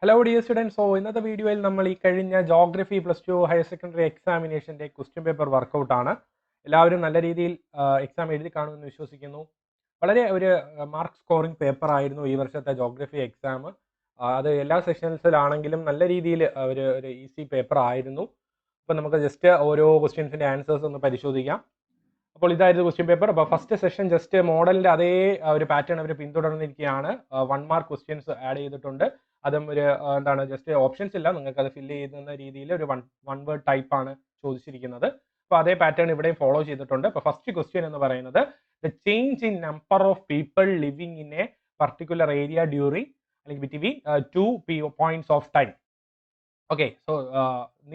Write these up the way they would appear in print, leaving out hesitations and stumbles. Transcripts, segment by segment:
Hello dear students. ഇന്നത്തെ വീഡിയോയിൽ നമ്മൾ ഈ കഴിഞ്ഞ ജോഗ്രഫി +2 ഹയർ സെക്കൻഡറി എക്സാമിനേഷൻ്റെ ക്വസ്റ്റ്യൻ പേപ്പർ വർക്കൗട്ടാണ്. എല്ലാവരും നല്ല രീതിയിൽ എക്സാം എഴുതി കാണുമെന്ന് വിശ്വസിക്കുന്നു. വളരെ ഒരു മാർക്ക് സ്കോറിംഗ് പേപ്പർ ആയിരുന്നു ഈ വർഷത്തെ ജോഗ്രഫി എക്സാം. അത് എല്ലാ സെഷൻസിലാണെങ്കിലും നല്ല രീതിയിൽ ഒരു ഈസി പേപ്പർ ആയിരുന്നു. അപ്പോൾ നമുക്ക് ജസ്റ്റ് ഓരോ ക്വസ്റ്റ്യൻസിൻ്റെ ആൻസേഴ്സ് ഒന്ന് പരിശോധിക്കാം. അപ്പോൾ ഇതായിരുന്നു ക്വസ്റ്റ്യൻ പേപ്പർ. അപ്പോൾ ഫസ്റ്റ് സെഷൻ ജസ്റ്റ് മോഡലിൻ്റെ അതേ ഒരു പാറ്റേൺ അവർ പിന്തുടർന്നിരിക്കുകയാണ്. 1 മാർക്ക് ക്വസ്റ്റ്യൻസ് ആഡ് ചെയ്തിട്ടുണ്ട്. അതും ഒരു എന്താണ് ജസ്റ്റ് ഓപ്ഷൻസ് ഇല്ല, നിങ്ങൾക്ക് അത് ഫില്ല് ചെയ്യുന്ന രീതിയിൽ ഒരു വൺ വേർഡ് ടൈപ്പ് ആണ് ചോദിച്ചിരിക്കുന്നത്. അപ്പോൾ അതേ പാറ്റേൺ ഇവിടെയും ഫോളോ ചെയ്തിട്ടുണ്ട്. അപ്പോൾ ഫസ്റ്റ് ക്വസ്റ്റ്യൻ എന്ന് പറയുന്നത് the change in number of people living in a particular area during അല്ലെങ്കിൽ between 2 points of time. Okay, so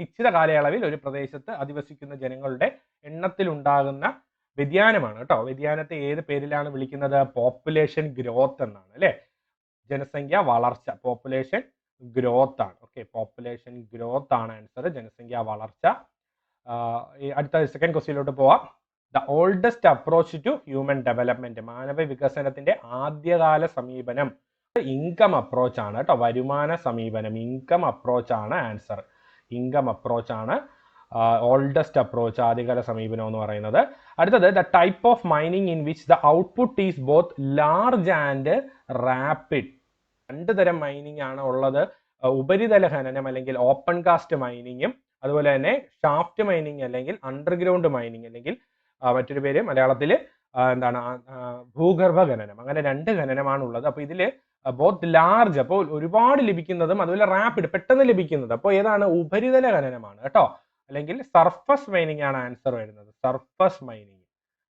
നിശ്ചിത കാലയളവിൽ ഒരു പ്രദേശത്ത് അധിവസിക്കുന്ന ജനങ്ങളുടെ എണ്ണത്തിലുണ്ടാകുന്ന വ്യതിയാനമാണ് കേട്ടോ. വ്യതിയാനത്തെ ഏത് പേരിലാണ് വിളിക്കുന്നത്? പോപ്പുലേഷൻ ഗ്രോത്ത് എന്നാണ് അല്ലേ. ജനസംഖ്യ വളർച്ച, പോപ്പുലേഷൻ ഗ്രോത്ത് ആണ്. ഓക്കെ, പോപ്പുലേഷൻ ഗ്രോത്ത് ആണ് ആൻസർ, ജനസംഖ്യ വളർച്ച. അടുത്ത സെക്കൻഡ് ക്വസ്റ്റ്യനിലോട്ട് പോവാം. The oldest approach to human development, മാനവ വികസനത്തിന്റെ ആദ്യകാല സമീപനം ഇൻകം അപ്രോച്ച് ആണ് കേട്ടോ. വരുമാന സമീപനം, ഇൻകം അപ്രോച്ച് ആണ് ആൻസർ. ഇൻകം അപ്രോച്ച് ആണ് ഓൾഡസ്റ്റ് അപ്രോച്ച്, ആദ്യകാല സമീപനം എന്ന് പറയുന്നത്. അടുത്തത് the type of mining in which the output is both large and rapid. രണ്ട് തരം മൈനിങ് ആണ് ഉള്ളത്. ഉപരിതല ഖനനം അല്ലെങ്കിൽ ഓപ്പൺ കാസ്റ്റ് മൈനിങ്ങും അതുപോലെ തന്നെ ഷാഫ്റ്റ് മൈനിങ് അല്ലെങ്കിൽ അണ്ടർഗ്രൗണ്ട് മൈനിങ് അല്ലെങ്കിൽ മറ്റൊരു പേര് മലയാളത്തിൽ എന്താണ് ഭൂഗർഭ ഖനനം. അങ്ങനെ രണ്ട് ഖനനമാണ് ഉള്ളത്. അപ്പോൾ ഇതിൽ ബോത്ത് ലാർജ്, അപ്പോൾ ഒരുപാട് ലഭിക്കുന്നതും അതുപോലെ റാപ്പിഡ് പെട്ടെന്ന് ലഭിക്കുന്നത്. അപ്പോൾ ഏതാണ്? ഉപരിതല ഖനനമാണ് കേട്ടോ, അല്ലെങ്കിൽ സർഫസ് മൈനിങ് ആണ് ആൻസർ വരുന്നത്. സർഫസ് മൈനിങ്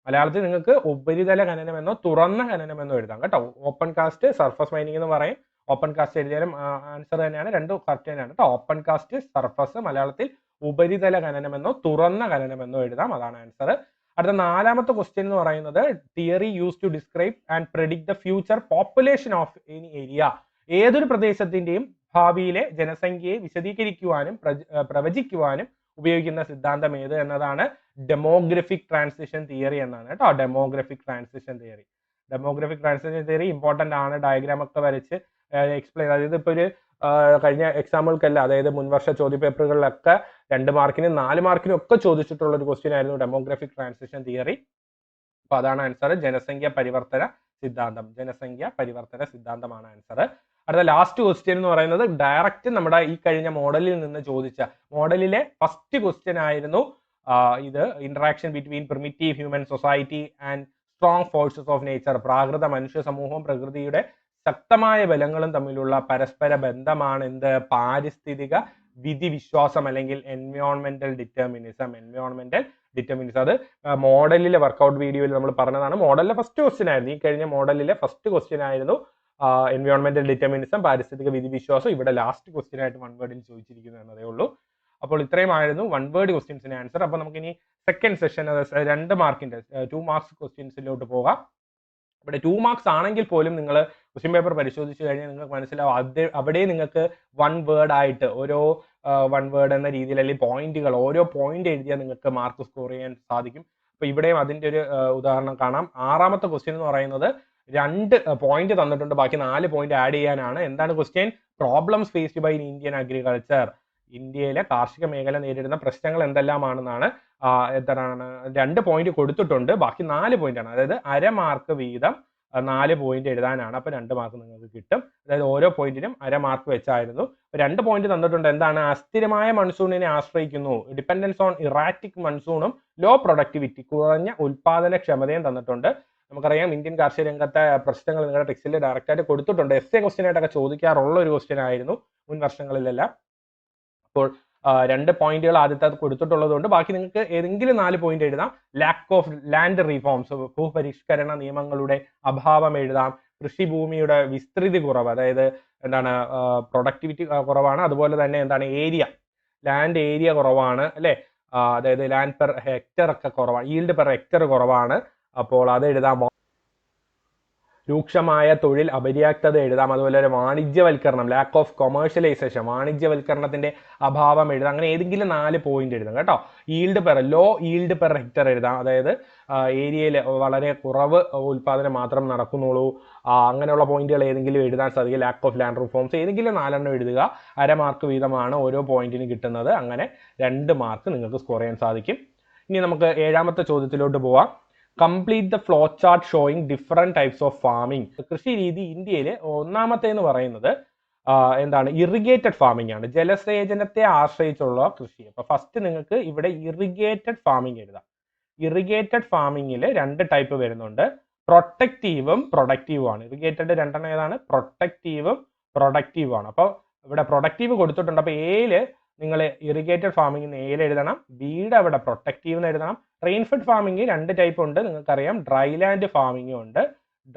മലയാളത്തിൽ നിങ്ങൾക്ക് ഉപരിതല ഖനനം എന്നോ തുറന്ന ഖനനം എന്നോ എഴുതാം കേട്ടോ. ഓപ്പൺ കാസ്റ്റ്, സർഫസ് മൈനിങ് എന്ന് പറയും. ഓപ്പൺ കാസ്റ്റ് എഴുതിയാലും ആൻസർ തന്നെയാണ്, രണ്ടും കറക്റ്റ് തന്നെയാണ് കേട്ടോ. ഓപ്പൺ കാസ്റ്റ്, സർഫസ്, മലയാളത്തിൽ ഉപരിതല ഖനനം എന്നോ തുറന്ന ഖനനം എന്നോ എഴുതാം, അതാണ് ആൻസർ. അടുത്ത നാലാമത്തെ ക്വസ്റ്റ്യൻ എന്ന് പറയുന്നത് theory use to describe and predict the future population of any area. ഏതൊരു പ്രദേശത്തിന്റെയും ഭാവിയിലെ ജനസംഖ്യയെ വിശദീകരിക്കുവാനും പ്രവചിക്കുവാനും ഉപയോഗിക്കുന്ന സിദ്ധാന്തം ഏത് എന്നതാണ് ഡെമോഗ്രഫിക് ട്രാൻസിഷൻ തിയറി എന്നാണ് കേട്ടോ. Demographic transition theory. Demographic transition theory important ആണ്. ഡയഗ്രാം ഒക്കെ വരച്ച് എക്സ്പ്ലെയിൻ, അതായത് ഇപ്പൊ ഒരു കഴിഞ്ഞ എക്സാമുകൾക്കല്ല, അതായത് മുൻവർഷ ചോദ്യപേപ്പറുകളിലൊക്കെ 2 മാർക്കിനും 4 മാർക്കിനും ഒക്കെ ചോദിച്ചിട്ടുള്ള ഒരു ക്വസ്റ്റ്യൻ ആയിരുന്നു ഡെമോഗ്രഫിക് ട്രാൻസിഷൻ തിയറി. അപ്പൊ അതാണ് ആൻസർ. ജനസംഖ്യ പരിവർത്തന സിദ്ധാന്തം, ജനസംഖ്യ പരിവർത്തന സിദ്ധാന്തമാണ് ആൻസർ. അടുത്ത ലാസ്റ്റ് ക്വസ്റ്റ്യൻ എന്ന് പറയുന്നത് ഡയറക്റ്റ് നമ്മുടെ ഈ കഴിഞ്ഞ മോഡലിൽ നിന്ന് ചോദിച്ച മോഡലിലെ ഫസ്റ്റ് ക്വസ്റ്റ്യൻ ആയിരുന്നു ഇത്. Interaction between primitive human society and strong forces of nature. പ്രാകൃത മനുഷ്യ സമൂഹവും പ്രകൃതിയുടെ ശക്തമായ ബലങ്ങളും തമ്മിലുള്ള പരസ്പര ബന്ധമാണ് എന്ത്? പാരിസ്ഥിതിക വിധിവിശ്വാസം അല്ലെങ്കിൽ എൻവയോൺമെന്റൽ ഡിറ്റർമിനിസം. എൻവയോൺമെന്റൽ ഡിറ്റർമിനിസം അത് മോഡലിലെ വർക്കൗട്ട് വീഡിയോയിൽ നമ്മൾ പറഞ്ഞതാണ്. മോഡലിലെ ഫസ്റ്റ് ക്വസ്റ്റ്യൻ ആയിരുന്നു, ഈ കഴിഞ്ഞ മോഡലിലെ ഫസ്റ്റ് ക്വസ്റ്റ്യൻ ആയിരുന്നു എൻവയോൺമെന്റൽ ഡിറ്റർമിനിസം, പാരിസ്ഥിതിക വിധിവിശ്വാസം. ഇവിടെ ലാസ്റ്റ് ക്വസ്റ്റ്യൻ ആയിട്ട് 1 വേർഡിൽ ചോദിച്ചിരിക്കുന്നു എന്നതേ ഉള്ളൂ. അപ്പോൾ ഇത്രയും ആയിരുന്നു 1 വേർഡ് ക്വസ്റ്റ്യൻസിന് ആൻസർ. അപ്പോൾ നമുക്ക് ഇനി സെക്കൻഡ് സെഷൻ 2 മാർക്കിന്റെ 2 മാർക്സ് ക്വസ്റ്റ്യൻസിലോട്ട് പോകാം. ഇവിടെ 2 മാർക്സ് ആണെങ്കിൽ പോലും നിങ്ങൾ ക്വസ്റ്റ്യൻ പേപ്പർ പരിശോധിച്ചു കഴിഞ്ഞാൽ നിങ്ങൾക്ക് മനസ്സിലാവും അവിടെ നിങ്ങൾക്ക് 1 വേർഡ് ആയിട്ട് ഓരോ 1 വേർഡ് എന്ന രീതിയിൽ അല്ലെങ്കിൽ പോയിന്റുകൾ, ഓരോ പോയിന്റ് എഴുതിയാൽ നിങ്ങൾക്ക് മാർക്ക് സ്കോർ ചെയ്യാൻ സാധിക്കും. അപ്പൊ ഇവിടെയും അതിന്റെ ഒരു ഉദാഹരണം കാണാം. 6ാമത്തെ ക്വസ്റ്റ്യൻ എന്ന് പറയുന്നത് 2 പോയിന്റ് തന്നിട്ടുണ്ട്, ബാക്കി 4 പോയിന്റ് ആഡ് ചെയ്യാനാണ്. എന്താണ് question? Problems faced by Indian agriculture. ഇന്ത്യയിലെ കാർഷിക മേഖല നേരിടുന്ന പ്രശ്നങ്ങൾ എന്തെല്ലാമാണെന്നാണ്. എന്താണ് 2 പോയിന്റ് കൊടുത്തിട്ടുണ്ട്, ബാക്കി 4 പോയിന്റ് ആണ്. അതായത് അര മാർക്ക് വീതം 4 പോയിന്റ് എഴുതാനാണ്. അപ്പൊ 2 മാർക്ക് നിങ്ങൾക്ക് കിട്ടും. അതായത് ഓരോ പോയിന്റിനും അര മാർക്ക് വെച്ചായിരുന്നു. 2 പോയിന്റ് തന്നിട്ടുണ്ട്. എന്താണ്? അസ്ഥിരമായ മൺസൂണിനെ ആശ്രയിക്കുന്നു, ഡിപ്പെൻഡൻസ് ഓൺ ഇറാറ്റിക് മൺസൂണും ലോ പ്രൊഡക്ടിവിറ്റി, കുറഞ്ഞ ഉൽപാദനക്ഷമതയും തന്നിട്ടുണ്ട്. നമുക്കറിയാം ഇന്ത്യൻ കാർഷിക രംഗത്തെ പ്രശ്നങ്ങൾ നിങ്ങളുടെ ടെക്സ്റ്റിൽ ഡയറക്റ്റ് ആയിട്ട് കൊടുത്തിട്ടുണ്ട്. എസ്എ ക്വസ്റ്റ്യൻ ആയിട്ടൊക്കെ ചോദിക്കാറുള്ള ഒരു ക്വസ്റ്റ്യൻ ആയിരുന്നു മുൻ വർഷങ്ങളിലെല്ലാം. അപ്പോൾ 2 പോയിന്റുകൾ ആദ്യത്തെ കൊടുത്തിട്ടുള്ളത് കൊണ്ട് ബാക്കി നിങ്ങൾക്ക് ഏതെങ്കിലും 4 പോയിന്റ് എഴുതാം. ലാക്ക് ഓഫ് ലാൻഡ് റീഫോംസ്, ഭൂപരിഷ്കരണ നിയമങ്ങളുടെ അഭാവം എഴുതാം. കൃഷിഭൂമിയുടെ വിസ്തൃതി കുറവ്, അതായത് എന്താണ് പ്രൊഡക്ടിവിറ്റി കുറവാണ്. അതുപോലെ തന്നെ എന്താണ് ലാൻഡ് ഏരിയ കുറവാണ് അല്ലെ. അതായത് ലാൻഡ് പെർ ഹെക്ടർ ഒക്കെ കുറവാണ്, ഈൽഡ് പെർ ഹെക്ടർ കുറവാണ്. അപ്പോൾ അത് എഴുതാം. രൂക്ഷമായ തൊഴിൽ അപര്യാപ്തത എഴുതാം. അതുപോലെ ഒരു വാണിജ്യവൽക്കരണം, ലാക്ക് ഓഫ് കൊമേഴ്ഷ്യലൈസേഷൻ, വാണിജ്യവൽക്കരണത്തിന്റെ അഭാവം എഴുതാം. അങ്ങനെ ഏതെങ്കിലും 4 പോയിന്റ് എഴുതാം കേട്ടോ. ലോ ഈൽഡ് പെർ ഹെക്ടർ എഴുതാം, അതായത് ഏരിയയിൽ വളരെ കുറവ് ഉൽപാദനം മാത്രം നടക്കുന്നുള്ളൂ, അങ്ങനെയുള്ള പോയിന്റുകൾ ഏതെങ്കിലും എഴുതാൻ സാധിക്കും. ലാക്ക് ഓഫ് ലാൻഡ് റിഫോംസ് ഏതെങ്കിലും 4 എഴുതുക. 1/2 മാർക്ക് വീതമാണ് ഓരോ പോയിന്റിന് കിട്ടുന്നത്. അങ്ങനെ 2 മാർക്ക് നിങ്ങൾക്ക് സ്കോർ ചെയ്യാൻ സാധിക്കും. ഇനി നമുക്ക് 7ാമത്തെ ചോദ്യത്തിലോട്ട് പോവാം. Complete the flow chart showing different types of farming. കൃഷി രീതി ഇന്ത്യയിൽ ഒന്നാമത്തെ എന്ന് പറയുന്നത് എന്താണ്? ഇറിഗേറ്റഡ് ഫാമിംഗ് ആണ്, ജലസേചനത്തെ ആശ്രയിച്ചുള്ള കൃഷി. അപ്പൊ ഫസ്റ്റ് നിങ്ങൾക്ക് ഇവിടെ ഇറിഗേറ്റഡ് ഫാമിംഗ് എഴുതാം. ഇറിഗേറ്റഡ് ഫാമിംഗിൽ 2 ടൈപ്പ് വരുന്നുണ്ട്, പ്രൊട്ടക്റ്റീവും പ്രൊഡക്റ്റീവും ആണ്. ഇറിഗേറ്റഡ് 2 ഏതാണ്? പ്രൊട്ടക്റ്റീവും പ്രൊഡക്റ്റീവും ആണ്. അപ്പോൾ ഇവിടെ പ്രൊഡക്റ്റീവ് കൊടുത്തിട്ടുണ്ട്. അപ്പോൾ എയില് നിങ്ങൾ ഇറിഗേറ്റഡ് ഫാമിംഗ് എയിൽ എഴുതണം, ബിയുടെ അവിടെ പ്രൊട്ടക്റ്റീവ് എന്ന് എഴുതണം. റെയിൻഫെഡ് ഫാമിംഗ് 2 ടൈപ്പ് ഉണ്ട്, നിങ്ങൾക്കറിയാം. ഡ്രൈ ലാൻഡ് ഫാമിംഗും ഉണ്ട്,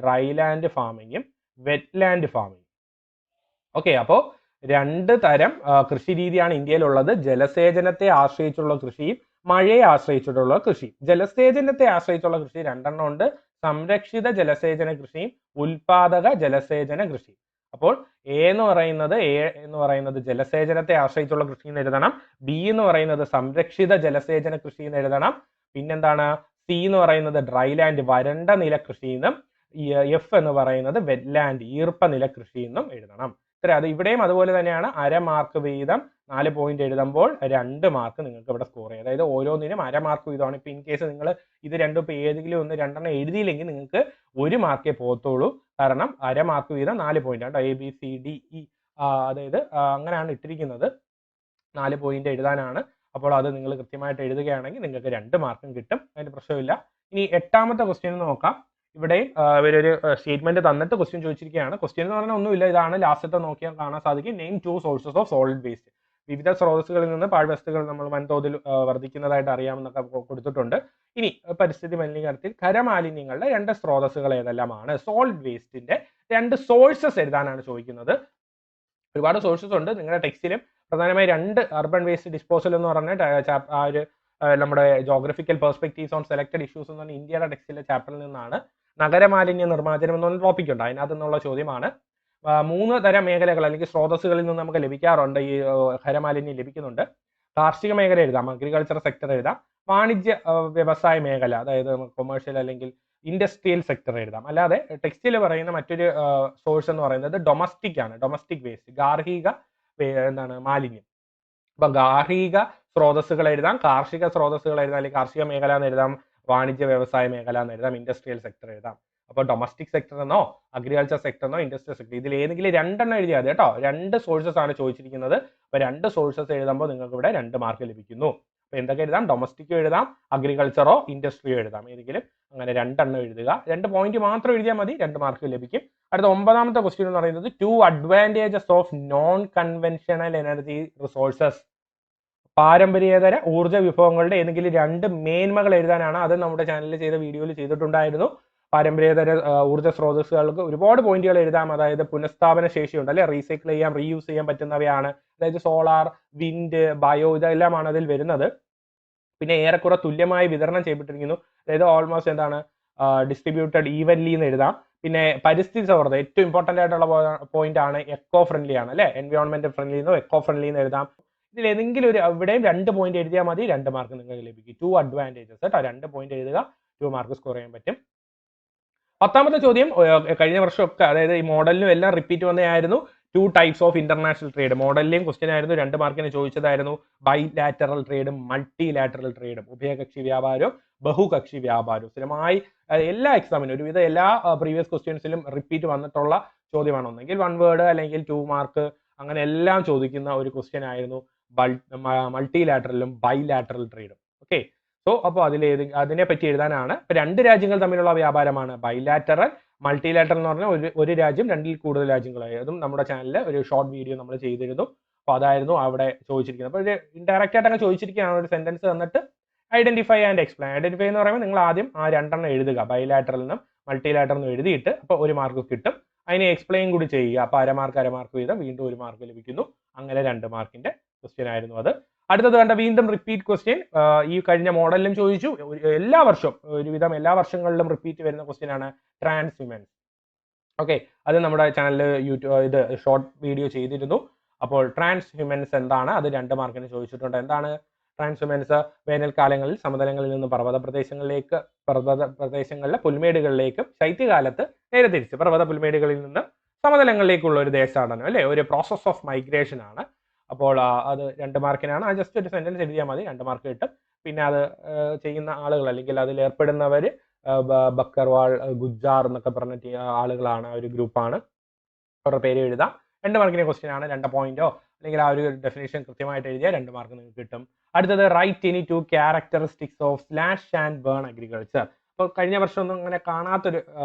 ഡ്രൈ ലാൻഡ് ഫാമിങ്ങും വെറ്റ് ലാൻഡ് ഫാമിംഗ്. ഓക്കെ, അപ്പോൾ 2 തരം കൃഷി രീതിയാണ് ഇന്ത്യയിലുള്ളത്. ജലസേചനത്തെ ആശ്രയിച്ചുള്ള കൃഷിയും മഴയെ ആശ്രയിച്ചിട്ടുള്ള കൃഷിയും. ജലസേചനത്തെ ആശ്രയിച്ചുള്ള കൃഷി 2 ഉണ്ട്, സംരക്ഷിത ജലസേചന കൃഷിയും ഉൽപാദക ജലസേചന കൃഷിയും. അപ്പോൾ എ എന്ന് പറയുന്നത് ജലസേചനത്തെ ആശ്രയിച്ചുള്ള കൃഷി എന്ന് എഴുതണം, ബി എന്ന് പറയുന്നത് സംരക്ഷിത ജലസേചന കൃഷി എന്ന് എഴുതണം, പിന്നെന്താണ് സി എന്ന് പറയുന്നത് ഡ്രൈ ലാൻഡ് വരണ്ട നില കൃഷി എന്നും എഫ് എന്ന് പറയുന്നത് വെറ്റ് ലാൻഡ് ഈർപ്പ നില കൃഷി എന്നും എഴുതണം. അത് ഇവിടെയും അതുപോലെ തന്നെയാണ്. 1/2 മാർക്ക് വീതം 4 പോയിന്റ് എഴുതുമ്പോൾ 2 മാർക്ക് നിങ്ങൾക്ക് ഇവിടെ സ്കോർ ചെയ്യാം. അതായത് ഓരോന്നിനും 1/2 മാർക്ക് വീതമാണ്. ഇപ്പൊ ഇൻ കേസ് നിങ്ങൾ ഇത് രണ്ടും ഇപ്പൊ ഏതെങ്കിലും ഒന്ന് 2 എഴുതിയില്ലെങ്കിൽ നിങ്ങൾക്ക് 1 മാർക്കേ പോകത്തുള്ളൂ. കാരണം 1/2 മാർക്ക് വീതം 4 പോയിന്റ് ആണ്. A B C D E, അതായത് അങ്ങനെയാണ് ഇട്ടിരിക്കുന്നത്. 4 പോയിന്റ് എഴുതാനാണ്. അപ്പോൾ അത് നിങ്ങൾ കൃത്യമായിട്ട് എഴുതുകയാണെങ്കിൽ നിങ്ങൾക്ക് 2 മാർക്കും കിട്ടും, അതിന് പ്രശ്നമില്ല. ഇനി 8ാമത്തെ ക്വസ്റ്റ്യൻ നോക്കാം. ഇവിടെയും ഇവരൊരു സ്റ്റേറ്റ്മെന്റ് തന്നിട്ട് ക്വസ്റ്റ്യൻ ചോദിച്ചിരിക്കുകയാണ്. ക്വസ്റ്റ്യൻ എന്ന് പറഞ്ഞാൽ ഒന്നുമില്ല, ഇതാണ് ലാസ്റ്റത്തെ നോക്കിയാൽ കാണാൻ സാധിക്കും. Name 2 sources of solid waste. വിവിധ സ്രോതസ്സുകളിൽ നിന്ന് പാഴ്വസ്തുക്കൾ നമ്മൾ വൻതോതിൽ വർദ്ധിക്കുന്നതായിട്ട് അറിയാമെന്നൊക്കെ കൊടുത്തിട്ടുണ്ട്. ഇനി പരിസ്ഥിതി മലിനീകരണത്തിൽ ഖരമാലിന്യങ്ങളുടെ 2 സ്രോതസ്സുകൾ ഏതെല്ലാമാണ്? സോളിഡ് വേസ്റ്റിന്റെ 2 സോഴ്സസ് എഴുതാനാണ് ചോദിക്കുന്നത്. ഒരുപാട് സോഴ്സസ് ഉണ്ട് നിങ്ങളുടെ ടെക്സ്റ്റിലും. പ്രധാനമായി 2 അർബൻ വേസ്റ്റ് ഡിസ്പോസൽ എന്ന് പറഞ്ഞ ആ ഒരു നമ്മുടെ geographical perspectives on selected issues എന്ന് പറഞ്ഞ ഇന്ത്യയുടെ ടെക്സ്റ്റിലെ ചാപ്റ്ററിൽ നിന്നാണ് നഗരമാലിന്യ നിർമ്മാർജ്ജനം എന്നൊരു ടോപ്പിക് ഉണ്ട്, അതിനകത്ത് നിന്നുള്ള ചോദ്യമാണ്. 3 തരം മേഖലകൾ അല്ലെങ്കിൽ സ്രോതസ്സുകളിൽ നിന്ന് നമുക്ക് ലഭിക്കാറുണ്ട്, ഈ ഖരമാലിന്യം ലഭിക്കുന്നുണ്ട്. കാർഷിക മേഖല എഴുതാം, അഗ്രികൾച്ചർ സെക്ടർ എഴുതാം. വാണിജ്യ വ്യവസായ മേഖല, അതായത് കൊമേഴ്ഷ്യൽ അല്ലെങ്കിൽ ഇൻഡസ്ട്രിയൽ സെക്ടർ എഴുതാം. അല്ലാതെ ടെക്സ്റ്റിൽ പറയുന്ന മറ്റൊരു സോഴ്സ് എന്ന് പറയുന്നത് ഡൊമസ്റ്റിക് ആണ്, ഡൊമസ്റ്റിക് വേസ്റ്റ്, ഗാർഹിക മാലിന്യം. അപ്പൊ ഗാർഹിക സ്രോതസ്സുകൾ എഴുതാം, കാർഷിക സ്രോതസ്സുകൾ എഴുതാം, അല്ലെങ്കിൽ കാർഷിക മേഖല എന്ന് എഴുതാം, വാണിജ്യ വ്യവസായ മേഖല എന്ന് എഴുതാം, ഇൻഡസ്ട്രിയൽ സെക്ടർ എഴുതാം. അപ്പോൾ ഡൊമസ്റ്റിക് സെക്ടർ എന്നോ അഗ്രികൾച്ചർ സെക്ടർ എന്നോ ഇൻഡസ്ട്രിയൽ സെക്ടർ, ഇതിൽ ഏതെങ്കിലും 2 എഴുതിയാൽ മതി കേട്ടോ. 2 സോഴ്സസ് ആണ് ചോദിച്ചിരിക്കുന്നത്. അപ്പൊ 2 സോഴ്സസ് എഴുതുമ്പോൾ നിങ്ങൾക്ക് ഇവിടെ 2 മാർക്ക് ലഭിക്കുന്നു. അപ്പൊ എന്തൊക്കെ എഴുതാം? ഡൊമസ്റ്റിക്കോ എഴുതാം, അഗ്രികൾച്ചറോ ഇൻഡസ്ട്രിയോ എഴുതാം, ഏതെങ്കിലും അങ്ങനെ 2 എഴുതുക. 2 പോയിന്റ് മാത്രം എഴുതിയാൽ മതി, 2 മാർക്ക് ലഭിക്കും. അടുത്ത 9ാമത്തെ ക്വസ്റ്റ്യൻ എന്ന് പറയുന്നത് 2 advantages of non conventional energy resources. പാരമ്പര്യേതര ഊർജ്ജ വിഭവങ്ങളുടെ ഏതെങ്കിലും 2 മേന്മകൾ എഴുതാനാണ്. അത് നമ്മുടെ ചാനലിൽ ചെയ്ത വീഡിയോയിൽ ചെയ്തിട്ടുണ്ടായിരുന്നു. പാരമ്പര്യേതര ഊർജ്ജ സ്രോതസ്സുകൾക്ക് ഒരുപാട് പോയിന്റുകൾ എഴുതാം. അതായത് പുനഃസ്ഥാപന ശേഷിയുണ്ട് അല്ലെ, റീസൈക്കിൾ ചെയ്യാം, റീയൂസ് ചെയ്യാൻ പറ്റുന്നവയാണ്. അതായത് സോളാർ, വിൻഡ്, ബയോ ഇതെല്ലാമാണ് അതിൽ വരുന്നത്. പിന്നെ ഏറെക്കുറെ തുല്യമായി വിതരണം ചെയ്യപ്പെട്ടിരിക്കുന്നു, അതായത് ഓൾമോസ്റ്റ് ഡിസ്ട്രിബ്യൂട്ടഡ് ഈവൻലി എന്ന് എഴുതാം. പിന്നെ പരിസ്ഥിതി സൗഹൃദം ഏറ്റവും ഇമ്പോർട്ടന്റ് ആയിട്ടുള്ള പോയിന്റ് ആണ്. എക്കോ ഫ്രണ്ട്ലി ആണ് അല്ലെ, എൻവയോൺമെന്റ് ഫ്രണ്ട്ലി എന്നോ എക്കോ ഫ്രണ്ട്ലി എന്ന് എഴുതാം. ഇതിൽ ഏതെങ്കിലും ഇവിടെയും 2 പോയിന്റ് എഴുതിയാൽ മതി, 2 മാർക്ക് നിങ്ങൾക്ക് ലഭിക്കും. 2 അഡ്വാൻറ്റേജസ് കേട്ടോ, 2 പോയിന്റ് എഴുതുക, 2 മാർക്ക് സ്കോർ ചെയ്യാൻ പറ്റും. 10ാമത്തെ ചോദ്യം കഴിഞ്ഞ വർഷമൊക്കെ, അതായത് ഈ മോഡലിനും എല്ലാം റിപ്പീറ്റ് വന്നതായിരുന്നു. 2 ടൈപ്സ് ഓഫ് ഇന്റർനാഷണൽ ട്രേഡ്. മോഡലിലെയും ക്വസ്റ്റ്യൻ ആയിരുന്നു, 2 മാർക്കിന് ചോദിച്ചതായിരുന്നു. ബൈലാറ്ററൽ ട്രേഡും മൾട്ടിലാറ്ററൽ ട്രേഡും, ഉഭയകക്ഷി വ്യാപാരവും ബഹുകക്ഷി വ്യാപാരവും. സ്ഥിരമായി എല്ലാ എക്സാമിനും ഒരുവിധ എല്ലാ പ്രീവിയസ് ക്വസ്റ്റ്യൻസിലും റിപ്പീറ്റ് വന്നിട്ടുള്ള ചോദ്യമാണ്. ഒന്നെങ്കിൽ 1 വേർഡ് അല്ലെങ്കിൽ 2 മാർക്ക്, അങ്ങനെ എല്ലാം ചോദിക്കുന്ന ഒരു ക്വസ്റ്റ്യൻ ആയിരുന്നു മൾട്ടിലാറ്ററലും ബൈലാറ്ററൽ ട്രേഡും. ഓക്കെ, സോ അപ്പോൾ അതിനെ പറ്റി എഴുതാനാണ്. ഇപ്പൊ 2 രാജ്യങ്ങൾ തമ്മിലുള്ള വ്യാപാരമാണ് ബൈലാറ്ററൽ. മൾട്ടിലാറ്ററൽ എന്ന് പറഞ്ഞാൽ ഒരു രാജ്യം 2ൽ കൂടുതൽ രാജ്യങ്ങളായി. അതും നമ്മുടെ ചാനലിൽ ഒരു ഷോർട്ട് വീഡിയോ നമ്മൾ ചെയ്തിരുന്നു. അപ്പോൾ അതായിരുന്നു അവിടെ ചോദിച്ചിരിക്കുന്നത്. അപ്പോൾ ഇൻഡയറക്റ്റ് ആയിട്ട് അങ്ങ് ചോദിച്ചിരിക്കുകയാണ്, ഒരു സെന്റൻസ് തന്നിട്ട് ഐഡന്റിഫൈ ആൻഡ് എക്സ്പ്ലെയിൻ. ഐഡന്റിഫൈ എന്ന് പറയുമ്പോൾ നിങ്ങൾ ആദ്യം ആ 2 എഴുതുക, ബൈലാറ്ററലിനും മൾട്ടിലാറ്ററലിനും എഴുതിയിട്ട് അപ്പോൾ 1 മാർക്ക് കിട്ടും. അതിനെ എക്സ്പ്ലെയിൻ കൂടി ചെയ്യുക. അപ്പോൾ 1/2 മാർക്ക് വീതം വീണ്ടും 1 മാർക്ക് ലഭിക്കുന്നു. അങ്ങനെ 2 മാർക്കിന്റെ ക്വസ്റ്റ്യൻ ആയിരുന്നു അത്. അടുത്തത് കണ്ട വീണ്ടും റിപ്പീറ്റ് ക്വസ്റ്റ്യൻ. ഈ കഴിഞ്ഞ മോഡലിലും ചോദിച്ചു, എല്ലാ വർഷവും ഒരുവിധം എല്ലാ വർഷങ്ങളിലും റിപ്പീറ്റ് വരുന്ന ക്വസ്റ്റ്യൻ ആണ് ട്രാൻസ് വിമൻസ്. ഓക്കെ, അത് നമ്മുടെ ചാനലിൽ ഇത് ഷോർട്ട് വീഡിയോ ചെയ്തിരുന്നു. അപ്പോൾ ട്രാൻസ് ഹ്യൂമൻസ് എന്താണ്, അത് 2 മാർക്കിന് ചോദിച്ചിട്ടുണ്ട്. എന്താണ് ട്രാൻസ് ഹ്യൂമൻസ്? വേനൽക്കാലങ്ങളിൽ സമതലങ്ങളിൽ നിന്ന് പർവ്വത പ്രദേശങ്ങളിലെ പുൽമേടുകളിലേക്കും ശൈത്യകാലത്ത് നേരെ തിരിച്ച് പർവ്വത പുൽമേടുകളിൽ നിന്ന് സമതലങ്ങളിലേക്കുള്ള ഒരു ദേശാടനം അല്ലേ, ഒരു പ്രോസസ് ഓഫ് മൈഗ്രേഷൻ ആണ്. അപ്പോൾ അത് 2 മാർക്കിനാണ്. ആ ജസ്റ്റ് ഒരു സെന്റൻസ് എഴുതിയാൽ മതി, 2 മാർക്ക് കിട്ടും. പിന്നെ അത് ചെയ്യുന്ന ആളുകൾ അല്ലെങ്കിൽ അതിൽ ഏർപ്പെടുന്നവർ ബക്കർവാൾ, ഗുജ്ജാർ എന്നൊക്കെ പറഞ്ഞിട്ട് ആളുകളാണ്, ഒരു ഗ്രൂപ്പാണ്. അവരുടെ പേര് എഴുതാം. 2 മാർക്കിന്റെ ക്വസ്റ്റ്യൻ ആണ്. 2 പോയിന്റോ അല്ലെങ്കിൽ ആ ഒരു ഡെഫിനേഷൻ കൃത്യമായിട്ട് എഴുതിയാൽ 2 മാർക്ക് നിങ്ങൾക്ക് കിട്ടും. അടുത്തത് write any 2 characteristics of slash and burn agriculture. അപ്പോൾ കഴിഞ്ഞ വർഷം ഒന്നും അങ്ങനെ കാണാത്തൊരു